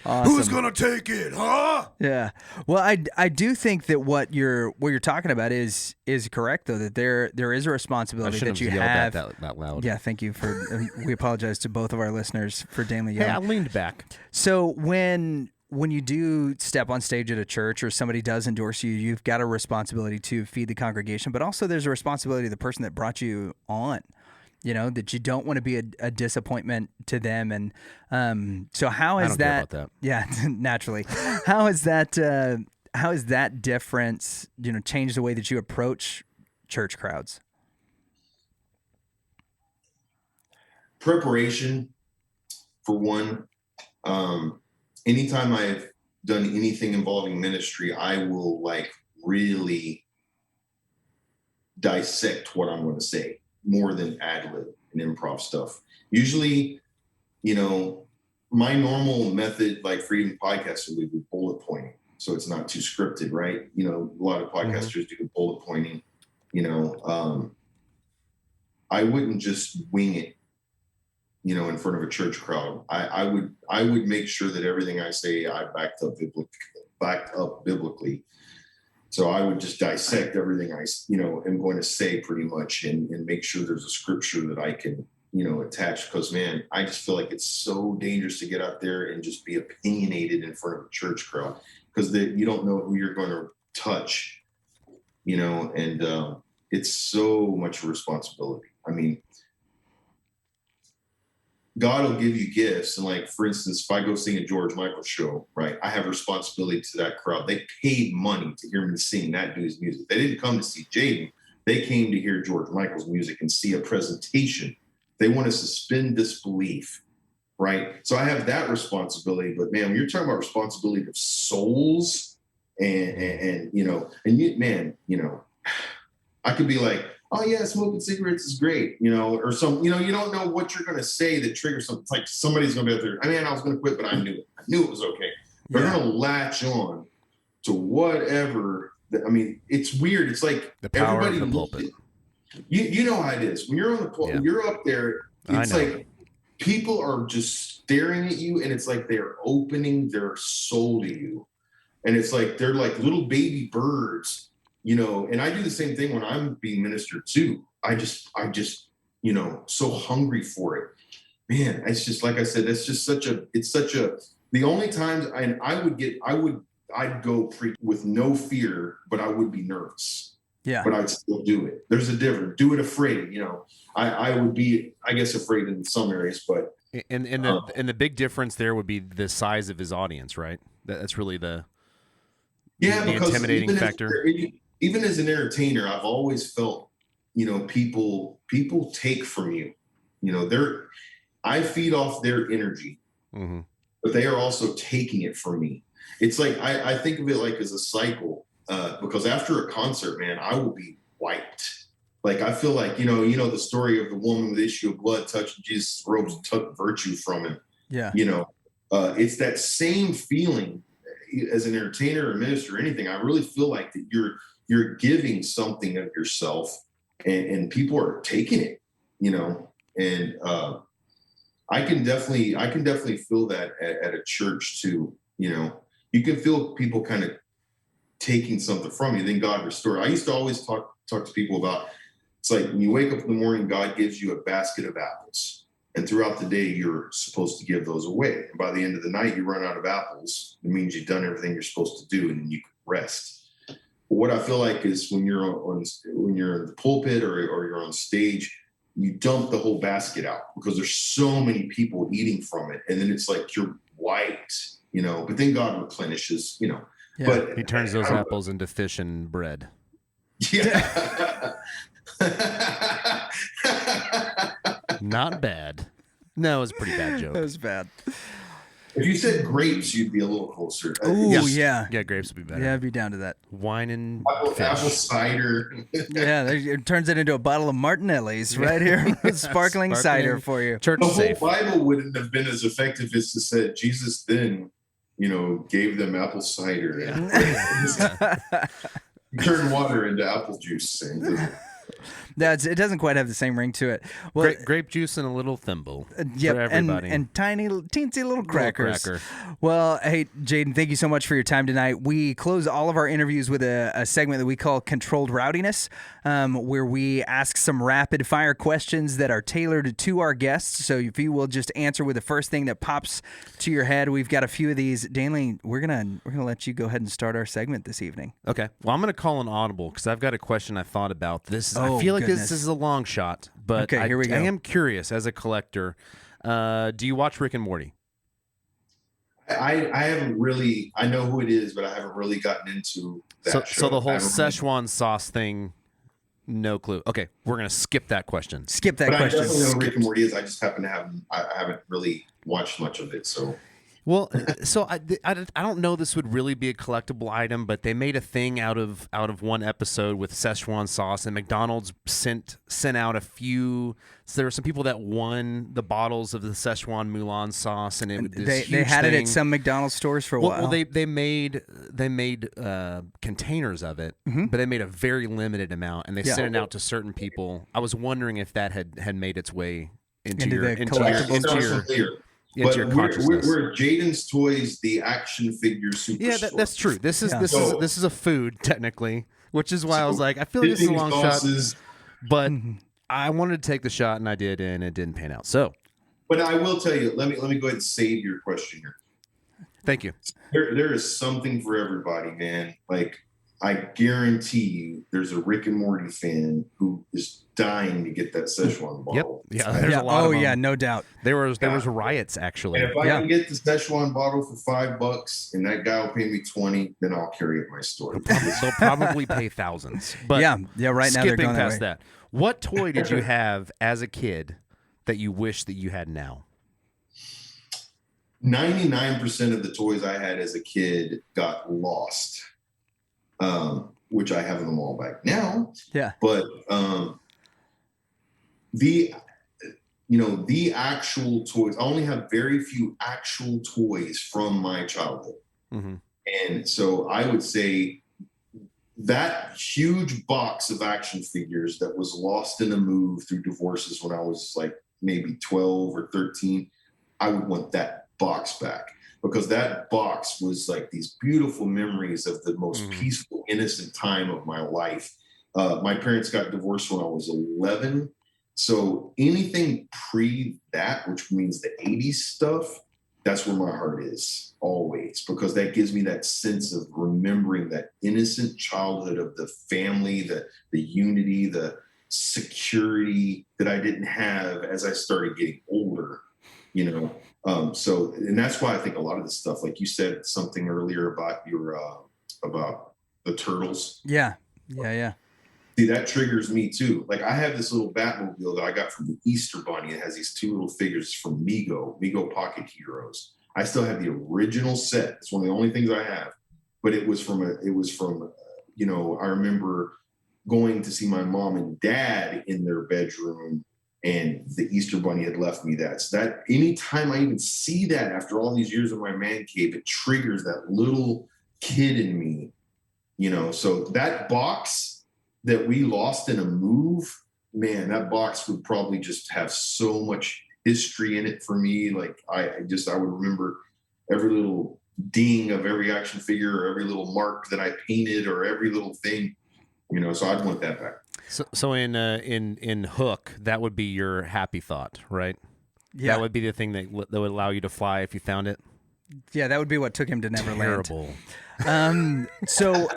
awesome. Who's gonna take it, huh? Yeah. Well, I do think that what you're talking about is correct, though, that there is a responsibility that you have. That loud. Yeah, thank you for. We apologize to both of our listeners for damnly yelling. Hey, I leaned back. So when you do step on stage at a church or somebody does endorse you, you've got a responsibility to feed the congregation, but also there's a responsibility to the person that brought you on. That you don't want to be a disappointment to them. And so how is that? Care about that. Yeah, naturally. How is that difference, changed the way that you approach church crowds? Preparation, for one. Anytime I've done anything involving ministry, I will really dissect what I'm going to say more than ad lib and improv stuff. Usually, my normal method, like for even podcasting, would be bullet pointing. So it's not too scripted, right? A lot of podcasters do bullet pointing. I wouldn't just wing it, in front of a church crowd. I would make sure that everything I say I backed up biblically. So I would just dissect everything I am going to say pretty much, and make sure there's a scripture that I can attach. Because man, I just feel like it's so dangerous to get out there and just be opinionated in front of a church crowd, because you don't know who you're going to touch, and it's so much responsibility. I mean, God will give you gifts. And like, for instance, if I go sing a George Michael show, right, I have responsibility to that crowd. They paid money to hear me sing that dude's music. They didn't come to see Jayden. They came to hear George Michael's music and see a presentation. They want to suspend disbelief, right? So I have that responsibility. But man, when you're talking about responsibility of souls and I could be like, oh yeah, smoking cigarettes is great, or some, you don't know what you're going to say that triggers something. It's like somebody's going to be out there, I was going to quit, but I knew it. I knew it was okay. They're going to latch on to whatever. It's weird. It's like the power everybody of the pulpit. You know how it is. When you're on the pulpit, you're up there. It's like people are just staring at you, and it's like they're opening their soul to you. And it's like they're like little baby birds. And I do the same thing when I'm being ministered to. I just, so hungry for it, man. It's just, like I said, it's just the only times I'd go preach with no fear, but I would be nervous. Yeah. But I'd still do it. There's a difference. Do it afraid, I would be, I guess, afraid in some areas, but. And the big difference there would be the size of his audience, right? That's really the intimidating factor. Even as an entertainer, I've always felt, people take from you, I feed off their energy, but they are also taking it from me. It's like, I think of it like as a cycle, because after a concert, man, I will be wiped. Like, I feel like, the story of the woman with the issue of blood touching Jesus' robes and took virtue from him. Yeah. It's that same feeling as an entertainer or minister or anything. I really feel like that you're giving something of yourself, and people are taking it, and I can definitely feel that at a church too. You can feel people kind of taking something from you, then God restore. I used to always talk to people about, it's like when you wake up in the morning, God gives you a basket of apples, and throughout the day you're supposed to give those away. And by the end of the night, you run out of apples. It means you've done everything you're supposed to do, and then you can rest. What I feel like is when you're in the pulpit or you're on stage, you dump the whole basket out because there's so many people eating from it, and then it's like you're wiped, But then God replenishes, Yeah. But He turns those apples into fish and bread. Yeah. Not bad. No, it was a pretty bad joke. That was bad. If you said grapes, you'd be a little closer. Oh, Yes. yeah. Yeah, grapes would be better. Yeah, I'd be down to that. Wine and fish. Apple cider. Yeah, it turns it into a bottle of Martinelli's right here. Sparkling cider for you. Church The whole safe. Bible wouldn't have been as effective as to say Jesus then, gave them apple cider. He turned water into apple juice. It doesn't quite have the same ring to it. Well, Grape juice and a little thimble yep, for everybody. and tiny, teensy little crackers. Cracker. Well, hey, Jayden, thank you so much for your time tonight. We close all of our interviews with a segment that we call Controlled Rowdiness, where we ask some rapid-fire questions that are tailored to our guests. So if you will just answer with the first thing that pops to your head, we've got a few of these. Danley, we're gonna let you go ahead and start our segment this evening. Okay. Well, I'm gonna call an audible because I've got a question I thought about. I feel like goodness. this is a long shot, but okay, here we go. I am curious as a collector. Do you watch Rick and Morty? I haven't really. I know who it is, but I haven't really gotten into that show. So the whole I haven't Szechuan sauce thing, no clue. Okay, we're gonna skip that question. Skip that But question. I definitely know who Rick and Morty is. I just happen to have. I haven't really watched much of it. So Well, so I don't know this would really be a collectible item, but they made a thing out of one episode with Szechuan sauce, and McDonald's sent out a few. So there were some people that won the bottles of the Szechuan Mulan sauce, and they had it at some McDonald's stores for a while. Well, they made containers of it, but they made a very limited amount, and they sent it out to certain people. I was wondering if that had made its way into your consciousness. But we're Jayden's Toys, the action figure superstore. Yeah, that's true. This is a food technically, which is why I was like, I feel like this is a long shot, but I wanted to take the shot, and I did, and it didn't pan out. So, but I will tell you, let me go ahead and save your question here. Thank you. There is something for everybody, man. Like, I guarantee you, there's a Rick and Morty fan who is dying to get that Szechuan bottle. Yep. Yeah. There's a lot of them. Yeah, no doubt. There was riots actually. And if I can get the Szechuan bottle for $5 and that guy will pay me $20, then I'll carry it my store. They'll probably pay thousands. But yeah. Right now they're going past that. What toy did you have as a kid that you wish that you had now? 99% of the toys I had as a kid got lost. Which I have them all back now. Yeah. But the actual toys, I only have very few actual toys from my childhood. Mm-hmm. And so I would say that huge box of action figures that was lost in a move through divorces when I was like maybe 12 or 13, I would want that box back. Because that box was like these beautiful memories of the most peaceful, innocent time of my life. My parents got divorced when I was 11. So anything pre that, which means the 80s stuff, that's where my heart is always. Because that gives me that sense of remembering that innocent childhood of the family, the unity, the security that I didn't have as I started getting older, So, and that's why I think a lot of this stuff, like you said something earlier about about the turtles. Yeah. See, that triggers me too. Like I have this little Batmobile that I got from the Easter Bunny. It has these two little figures from Mego Pocket Heroes. I still have the original set. It's one of the only things I have, but it was from I remember going to see my mom and dad in their bedroom, and the Easter Bunny had left me that. So that anytime I even see that after all these years of my man cave, it triggers that little kid in me, So that box that we lost in a move, man, that box would probably just have so much history in it for me. Like I would remember every little ding of every action figure or every little mark that I painted or every little thing, so I'd want that back. So in Hook, that would be your happy thought, right? Yeah, that would be the thing that would allow you to fly if you found it. Yeah, that would be what took him to Neverland. Terrible. So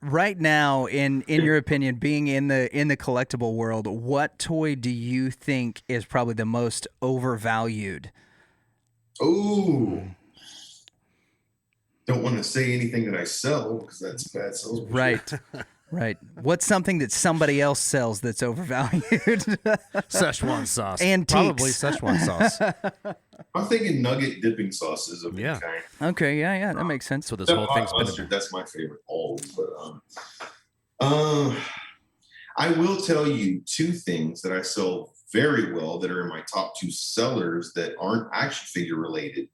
right now, in your opinion, being in the collectible world, what toy do you think is probably the most overvalued? Oh, don't want to say anything that I sell because that's bad salesmanship. Right. Right. What's something that somebody else sells that's overvalued? Szechuan sauce. Antiques. Probably Szechuan sauce. I'm thinking nugget dipping sauces of any kind. Okay, yeah, that makes sense. So this whole thing's been that's my favorite always. But I will tell you two things that I sell very well that are in my top two sellers that aren't action figure related: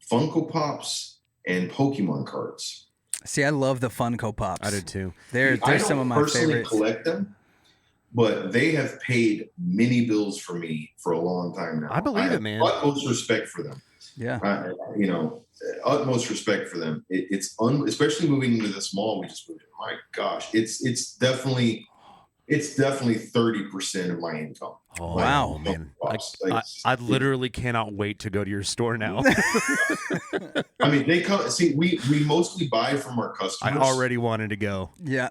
Funko Pops and Pokemon cards. See, I love the Funko Pops. I do too. They're some of my favorites. I don't personally collect them, but they have paid many bills for me for a long time now. I believe it, man. Utmost respect for them. Yeah. Utmost respect for them. It's especially moving into this mall we just moved in. My gosh, it's definitely 30% of my income. Oh, wow, man. I literally cannot wait to go to your store now. I mean, they come. See, we mostly buy from our customers. I already wanted to go. Yeah.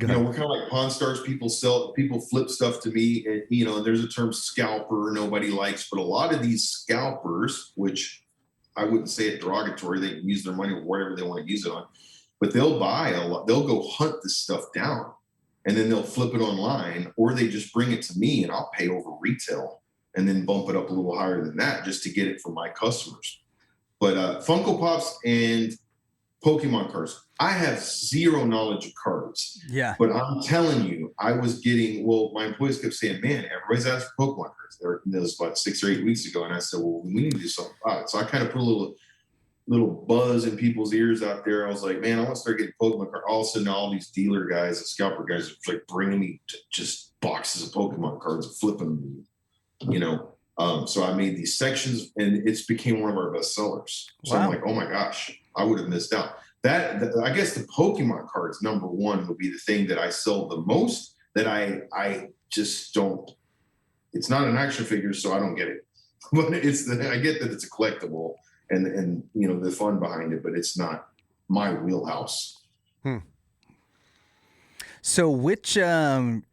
We're kind of like Pawn Stars. People flip stuff to me, and there's a term scalper nobody likes, but a lot of these scalpers, which I wouldn't say it derogatory, they can use their money or whatever they want to use it on, but they'll buy a lot. They'll go hunt this stuff down, and then they'll flip it online, or they just bring it to me, and I'll pay over retail, and then bump it up a little higher than that just to get it from my customers. But Funko Pops and Pokemon cards. I have zero knowledge of cards. Yeah. But I'm telling you, I was getting, my employees kept saying, man, everybody's asking for Pokemon cards. That was about 6 or 8 weeks ago. And I said, well, we need to do something about it. So I kind of put a little buzz in people's ears out there. I was like, man, I want to start getting Pokemon cards. All of a sudden, all these dealer guys and scalper guys are like bringing me just boxes of Pokemon cards and flipping them, you know. So I made these sections, and it's became one of our best sellers. So Wow. I'm like, oh my gosh, I would have missed out. I guess the Pokemon cards, number one, would be the thing that I sell the most. That I just don't. It's not an action figure, so I don't get it. But I get that it's a collectible, and you know the fun behind it, but it's not my wheelhouse. So which imagine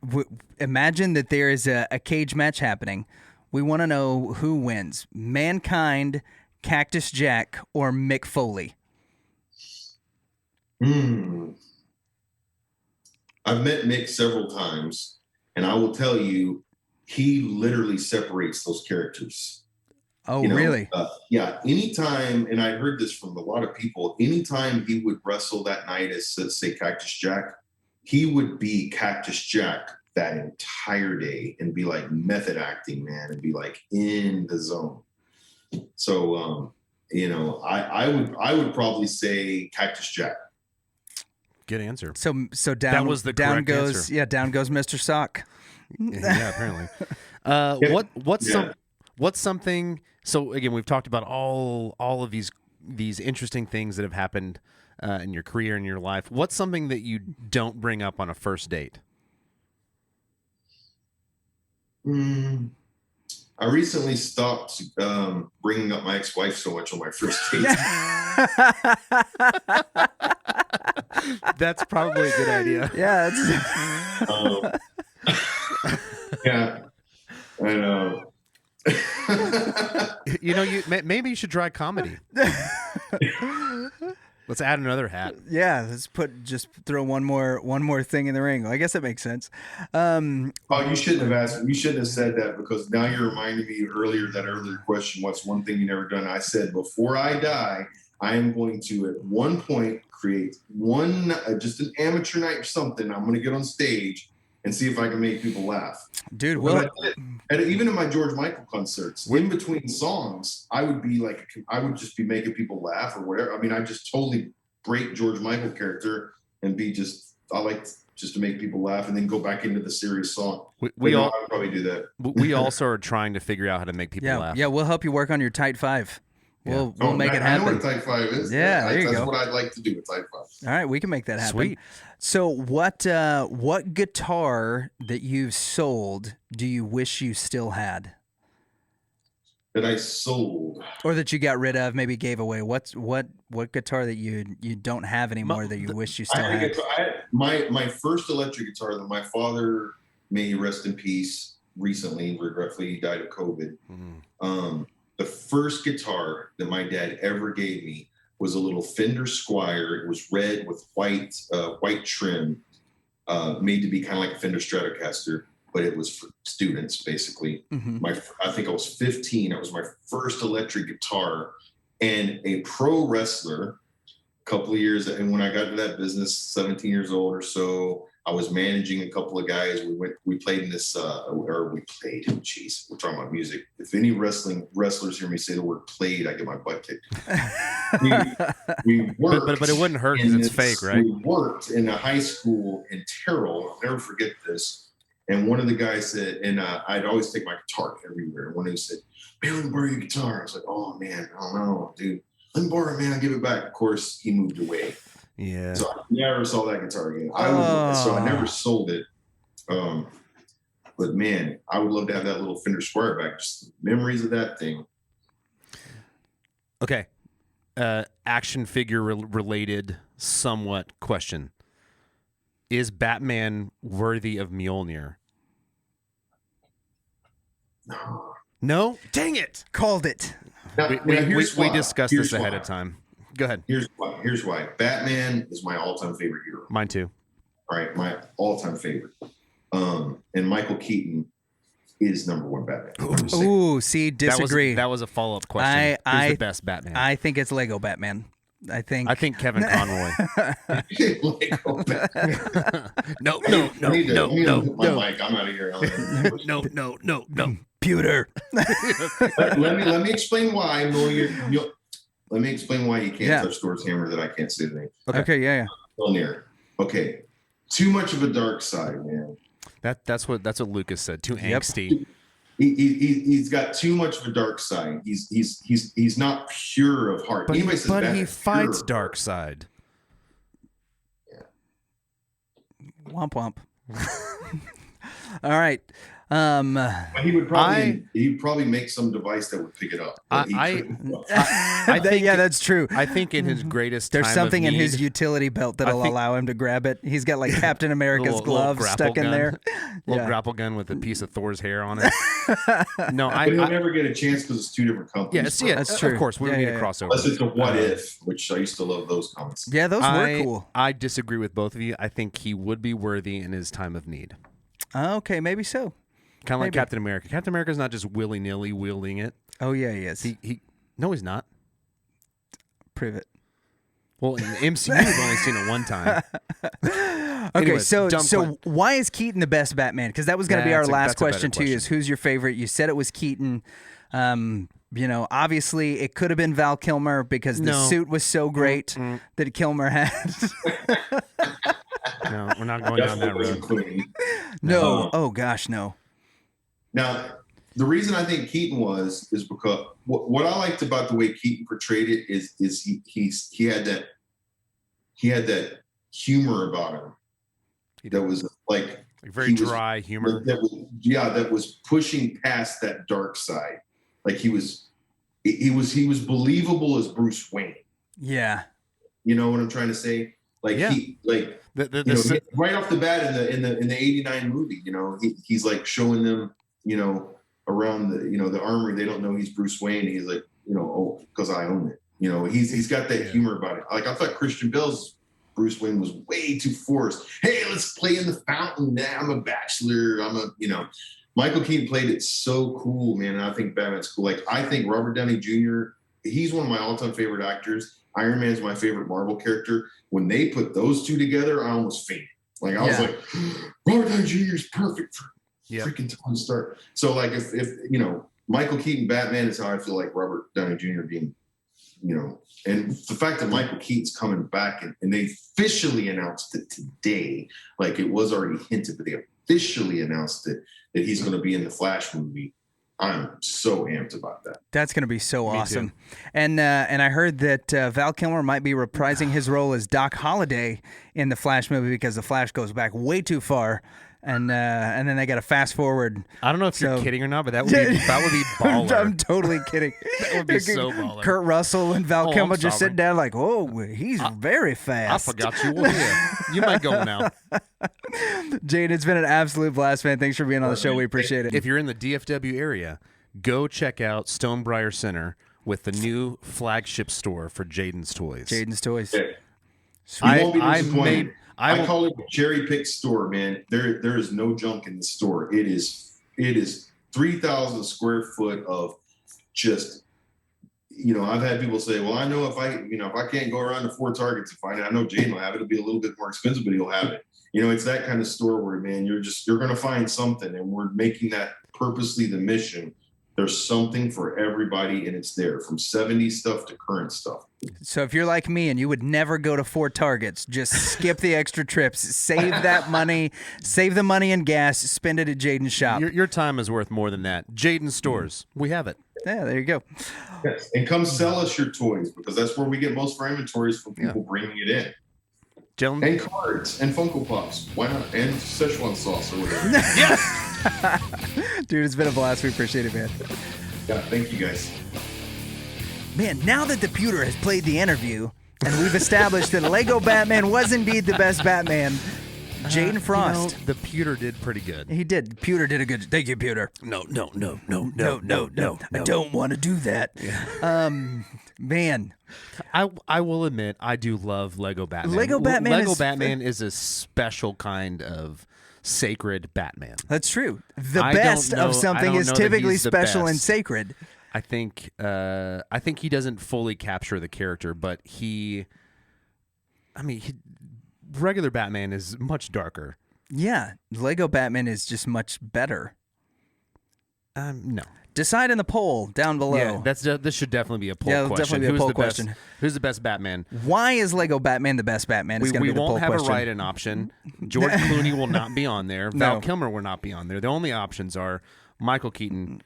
that there is a cage match happening. We want to know who wins: Mankind, Cactus Jack, or Mick Foley. I've met Mick several times, and I will tell you, he literally separates those characters. Oh, You know, really? Yeah. Anytime, and I heard this from a lot of people, anytime he would wrestle that night as, let's say, Cactus Jack, he would be Cactus Jack that entire day and be like method acting, man, and be like in the zone. So, you know, I would probably say Cactus Jack. Good answer. So down. That was the down correct goes. answer. Yeah, down goes Mr. Sock. Yeah, apparently. What's something? So again, we've talked about all of these interesting things that have happened in your career and your life. What's something that you don't bring up on a first date? I recently stopped bringing up my ex-wife so much on my first date. That's probably a good idea. Yeah. Yeah. I know. You know, maybe you should try comedy. Let's add another hat. Yeah, just throw one more thing in the ring. I guess that makes sense. Oh, you shouldn't have asked. You shouldn't have said that, because now you're reminding me that earlier question. What's one thing you never done? I said, before I die, I am going to at one point create just an amateur night or something. I'm going to get on stage and see if I can make people laugh. Dude, even in my George Michael concerts, in between songs, I would just be making people laugh or whatever. I mean, I just totally break George Michael character and I like just to make people laugh and then go back into the serious song. I would probably do that. We also are trying to figure out how to make people laugh. Yeah, we'll help you work on your tight five. We'll make it happen. I know what a Type 5 is. Yeah, there you go. That's what I'd like to do with Type 5. All right, we can make that happen. Sweet. So what guitar that you've sold do you wish you still had? That I sold. Or that you got rid of, maybe gave away. What guitar that you don't have anymore that you wish you still had? My first electric guitar that my father, may he rest in peace, recently, regretfully, he died of COVID. The first guitar that my dad ever gave me was a little Fender Squire. It was red with white trim, made to be kind of like a Fender Stratocaster, but it was for students, basically. I think I was 15. It was my first electric guitar, and a pro wrestler, a couple of years. And when I got into that business, 17 years old or so, I was managing a couple of guys. We played in this, jeez, we're talking about music. If any wrestlers hear me say the word played, I get my butt kicked. we worked. But it wouldn't hurt because it's fake, right? We worked in a high school in Terrell. I'll never forget this. And one of the guys said, and I'd always take my guitar everywhere. And one of them said, "Man, let me borrow your guitar." I was like, "Oh man, I don't know, dude. Let me borrow it, man. I'll give it back." Of course, he moved away. Yeah. So I never saw that guitar again. So I never sold it. But man, I would love to have that little Fender Squire back. Just memories of that thing. Okay. Action figure related somewhat question. Is Batman worthy of Mjolnir? No? Dang it. Called it. We discussed this ahead of time. Go ahead. Here's why. Batman is my all-time favorite hero. Mine too. All right, my all-time favorite. And Michael Keaton is number one Batman. Ooh, see, disagree. That was a follow-up question. Who's the best Batman? I think it's Lego Batman. I think Kevin Conroy. Lego Batman. No. My mic. I'm out of here. No. Pewter. let me explain why. Let me explain why you can't touch Thor's hammer that I can't say the name. Okay, yeah. Mjolnir. Okay. Too much of a dark side, man. That's what Lucas said. Too angsty. He's got too much of a dark side. He's not pure of heart. But he fights dark side. Yeah. Womp womp. All right. But he'd probably make some device that would pick it up. I think that's true. I think in his greatest there's time something of in need, his utility belt that'll allow him to grab it. He's got like Captain America's glove stuck in there. Little grapple gun with a piece of Thor's hair on it. No, but he'll never get a chance because it's two different companies. Yeah, that's true. Of course, we need a crossover. Unless it's a What If, which I used to love those comics. Yeah, those were cool. I disagree with both of you. I think he would be worthy in his time of need. Okay, maybe so. Kind of like Captain America. Captain America's not just willy-nilly wielding it. Oh, yeah, he is. No, he's not. Prove it. Well, in the MCU, we've only seen it one time. Okay, Anyways, so why is Keaton the best Batman? Because that was going to be our last question to you, is who's your favorite? You said it was Keaton. Obviously, it could have been Val Kilmer because the suit was so great that Kilmer had. No, we're not going down that road. No. Oh, gosh, no. Now, the reason I think Keaton is because what I liked about the way Keaton portrayed it is he had that humor about him that was like very dry humor. That was pushing past that dark side. Like he was believable as Bruce Wayne. Yeah, you know what I'm trying to say. Like right off the bat in the '89 movie, he's like showing them. Around the armory, they don't know he's Bruce Wayne. He's like, because I own it. He's got that humor about it. Like I thought Christian Bale's Bruce Wayne was way too forced. Hey, let's play in the fountain. I'm a bachelor. Michael Keaton played it so cool, man. And I think Batman's cool. Like I think Robert Downey Jr. He's one of my all-time favorite actors. Iron Man's my favorite Marvel character. When they put those two together, I almost fainted. Like I was like, Robert Downey Jr. is perfect for freaking Tony Stark. So like if Michael Keaton Batman is how I feel like Robert Downey Jr. being, and the fact that Michael Keaton's coming back and they officially announced it today, like it was already hinted, but they officially announced it that he's going to be in the Flash movie. I'm so amped about that. That's going to be so awesome. And I heard that Val Kilmer might be reprising his role as Doc Holliday in the Flash movie because the Flash goes back way too far. And then they got to fast forward. I don't know if you're kidding or not, but that would be baller. I'm totally kidding. That would be so baller. Kurt Russell and Val Kilmer just sitting down like, oh, he's very fast. I forgot you were here. You might go now. Jayden, it's been an absolute blast, man. Thanks for being on the show. We appreciate it. If you're in the DFW area, go check out Stonebriar Center with the new flagship store for Jayden's Toys. Jayden's Toys. You won't be disappointed. I call it a cherry pick store, man. There is no junk in the store. It is 3,000 square foot of just, I've had people say, well, I know if I can't go around to 4 Targets and find it, I know Jayden will have it. It'll be a little bit more expensive, but he'll have it. It's that kind of store where, man, you're going to find something, and we're making that purposely the mission. There's something for everybody, and it's there, from 70s stuff to current stuff. So if you're like me and you would never go to 4 Targets, just skip the extra trips, save that money, save the money in gas, spend it at Jayden's shop. Your time is worth more than that. Jayden Stores, we have it. Yeah, there you go. Yes, and come sell us your toys, because that's where we get most of our inventories from people bringing it in. Gentlemen. And cards and Funko Pops. Why not? And Szechuan sauce or whatever. Yes! Dude, it's been a blast. We appreciate it, man. Yeah, thank you guys. Man, now that the pewter has played the interview and we've established that Lego Batman was indeed the best Batman, Jayden Frost. The pewter did pretty good. He did. Pewter did a good. Thank you, Pewter. No. I don't want to do that. Yeah. Man, I will admit I do love Lego Batman. Lego Batman is a special kind of sacred Batman. That's true. The I best don't know- of I something don't is know that typically he's the special and best. sacred. I think he doesn't fully capture the character, but regular Batman is much darker. Yeah, Lego Batman is just much better. No. Decide in the poll down below. Yeah, this should definitely be a poll Yeah, it'll question. definitely be a Who's poll the best- question. Who's the best Batman? Why is Lego Batman the best Batman? It's going to We be the poll won't have question. a write-in option. George Clooney will not be on there. No. Val Kilmer will not be on there. The only options are Michael Keaton,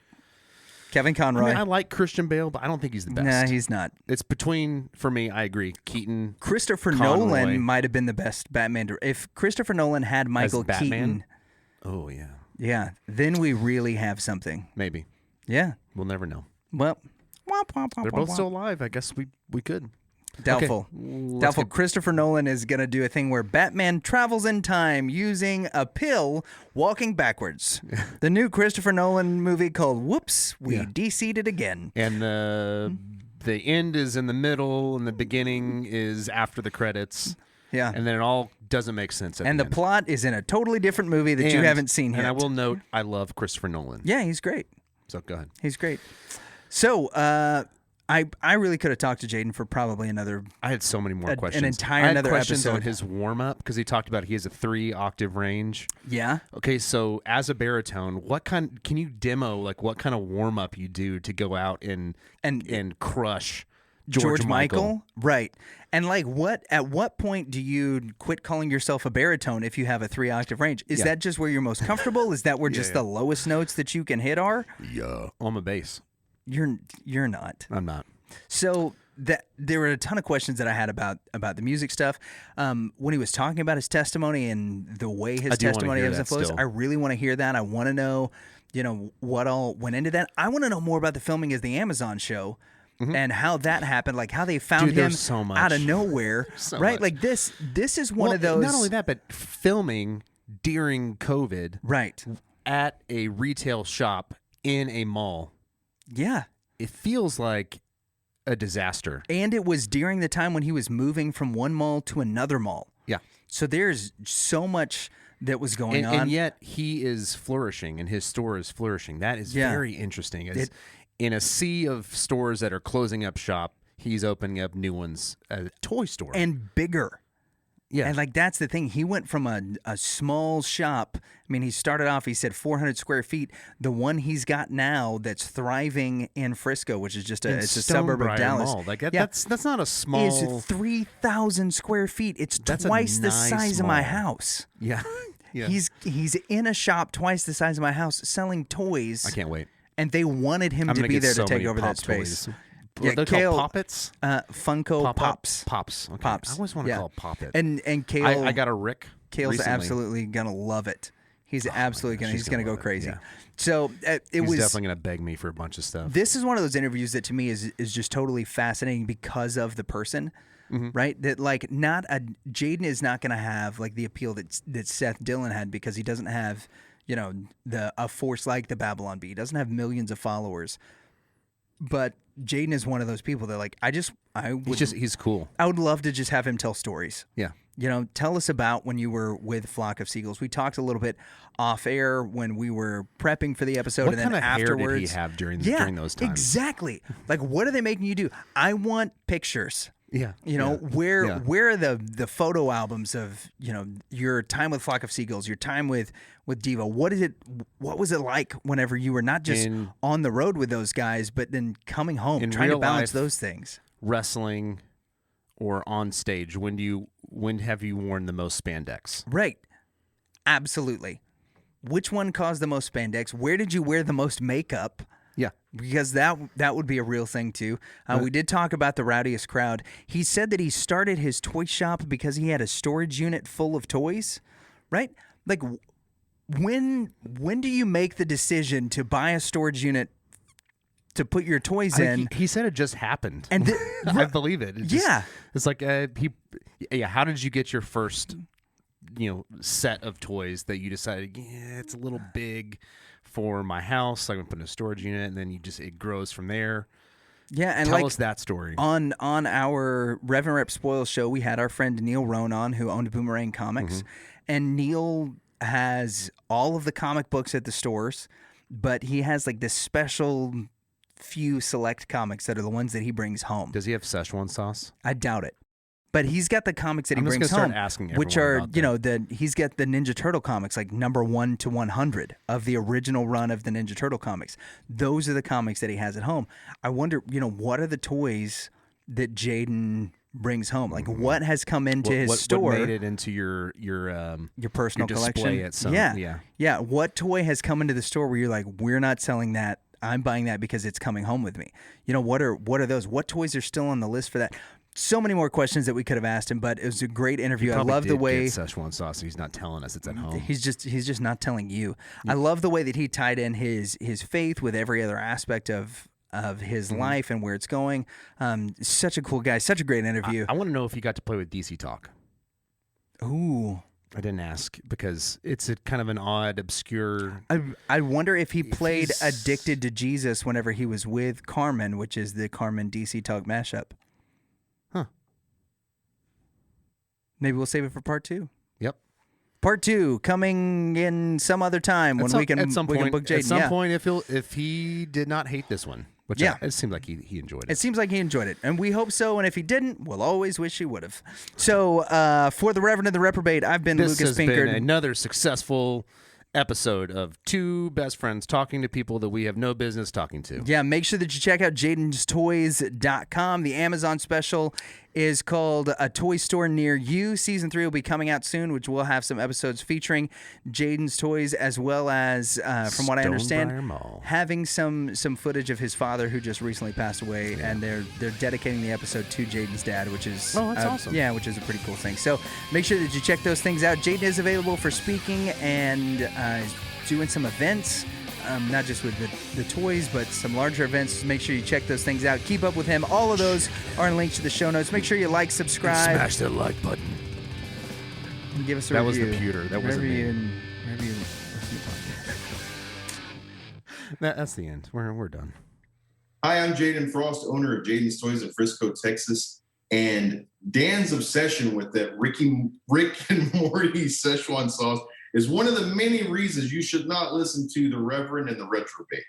Kevin Conroy. I like Christian Bale, but I don't think he's the best. Nah, he's not. It's between, for me, I agree, Keaton. Christopher Conroy. Nolan might have been the best Batman. If Christopher Nolan had Michael Batman? Keaton, Oh, yeah. yeah, then we really have something. Maybe. Yeah. We'll never know. Well, They're both still alive. I guess we could. doubtful. Okay, Doubtful. Christopher Nolan is going to do a thing where Batman travels in time using a pill walking backwards. The new Christopher Nolan movie called Whoops, We DC'd It Again. And the end is in the middle, and the beginning is after the credits. Yeah. And then it all doesn't make sense at And the the end. plot is in a totally different movie that you haven't seen yet. And I will note, I love Christopher Nolan. Yeah, he's great. So go ahead. He's great. So, I really could have talked to Jayden for probably another. I had so many more questions. An entire I had another questions episode on his warm up because he talked about he has a 3-octave range. Yeah. Okay, so as a baritone, can you demo what kind of warm up you do to go out and crush George Michael? Right. And at what point do you quit calling yourself a baritone if you have a 3-octave range? Is that just where you're most comfortable? Is that where just the lowest notes that you can hit are? Yeah. I'm a bass. You're not. I'm not. So there were a ton of questions that I had about the music stuff. When he was talking about his testimony and the way his testimony ebbs and flows, I really want to hear that. I want to know, what all went into that. I want to know more about the filming of the Amazon show. Mm-hmm. And how that happened, how they found him so much. out of nowhere, right? Much. This is one of those. Not only that, but filming during COVID, right, at a retail shop in a mall. Yeah, it feels like a disaster. And it was during the time when he was moving from one mall to another mall. Yeah. So there's so much that was going on, and yet he is flourishing, and his store is flourishing. That is very interesting. In a sea of stores that are closing up shop, he's opening up new ones, a toy store. And bigger. Yeah. And that's the thing. He went from a small shop. I mean, he started off, he said 400 square feet. The one he's got now that's thriving in Frisco, which is just it's a suburb of Dallas. Mall. That's not a small. It's 3,000 square feet. It's twice the size of my house. Yeah. Yeah. He's in a shop twice the size of my house selling toys. I can't wait. And they wanted him to be there to take over that space. Yeah, they're called Poppets? Funko Pops. Pops. Okay. Pops. I always want to call it Poppet. And Kale. I got a Rick. Kale's recently. absolutely going to love it. He's absolutely going to. He's going to go crazy. Yeah. So he's definitely going to beg me for a bunch of stuff. This is one of those interviews that to me is just totally fascinating because of the person. Mm-hmm. Right? That Jayden is not going to have the appeal that Seth Dillon had because he doesn't have, a force like the Babylon Bee. He doesn't have millions of followers. But Jayden is one of those people that he's cool. I would love to just have him tell stories. Yeah. Tell us about when you were with Flock of Seagulls. We talked a little bit off air when we were prepping for the episode, what and then kind of afterwards. Hair did he have during those times? Exactly. What are they making you do? I want pictures. Yeah. Where are the photo albums of, your time with Flock of Seagulls, your time with Diva? What was it like whenever you were not just on the road with those guys, but then coming home, trying to balance those things? Wrestling or on stage, when have you worn the most spandex? Right. Absolutely. Which one caused the most spandex? Where did you wear the most makeup? Yeah. Because that would be a real thing, too. We did talk about the rowdiest crowd. He said that he started his toy shop because he had a storage unit full of toys, right? When do you make the decision to buy a storage unit to put your toys in? He said it just happened. And I believe it. It's like, how did you get your first set of toys that you decided, it's a little big for my house. I'm gonna put in a storage unit, and then it grows from there. Yeah, and tell us that story. On our Rev and Rep Spoils show, we had our friend Neil Rohn on, who owned Boomerang Comics, and Neil has all of the comic books at the stores, but he has like this special few select comics that are the ones that he brings home. Does he have Szechuan sauce? I doubt it. But he's got the comics that he brings home, which are, he's got the Ninja Turtle comics, like number 1 to 100 of the original run of the Ninja Turtle comics. Those are the comics that he has at home. I wonder, what are the toys that Jayden brings home? Like, what has come into his store? What made it into your personal display collection? At some, yeah. What toy has come into the store where you're like, we're not selling that. I'm buying that because it's coming home with me. What are those? What toys are still on the list for that? So many more questions that we could have asked him, but it was a great interview. I love the way Szechuan sauce. He's not telling us it's at home. He's just not telling you. I love the way that he tied in his faith with every other aspect of his life and where it's going. Such a cool guy. Such a great interview. I want to know if you got to play with DC Talk. Ooh. I didn't ask because it's a kind of an odd, obscure. I wonder if he played Addicted to Jesus whenever he was with Carmen, which is the Carmen DC Talk mashup. Huh. Maybe we'll save it for part 2. Yep. Part 2 coming in some other time when we can book Jayden. At some point, if he did not hate this one, which it seemed like he enjoyed it. It seems like he enjoyed it, and we hope so. And if he didn't, we'll always wish he would have. So for the Reverend and the Reprobate, I've been Lucas Pinkard. This has been another successful episode of two best friends talking to people that we have no business talking to. Yeah, make sure that you check out Jayden'sToys.com. The Amazon special is called A Toy Store Near You. Season 3 will be coming out soon, which will have some episodes featuring Jayden's toys, as well as, from what I understand, having some footage of his father who just recently passed away, and they're dedicating the episode to Jayden's dad, which is that's awesome. Yeah, which is a pretty cool thing. So make sure that you check those things out. Jayden is available for speaking and doing some events. Not just with the toys, but some larger events. Make sure you check those things out. Keep up with him. All of those are in links to the show notes. Make sure you like, subscribe. And smash that like button. And give us a review. review. That was the pewter. That wasn't me. Wherever you That's the end. We're done. Hi, I'm Jayden Frost, owner of Jayden's Toys in Frisco, Texas. And Dan's obsession with that Rick and Morty Szechuan sauce is one of the many reasons you should not listen to the Reverend and the Reprobate.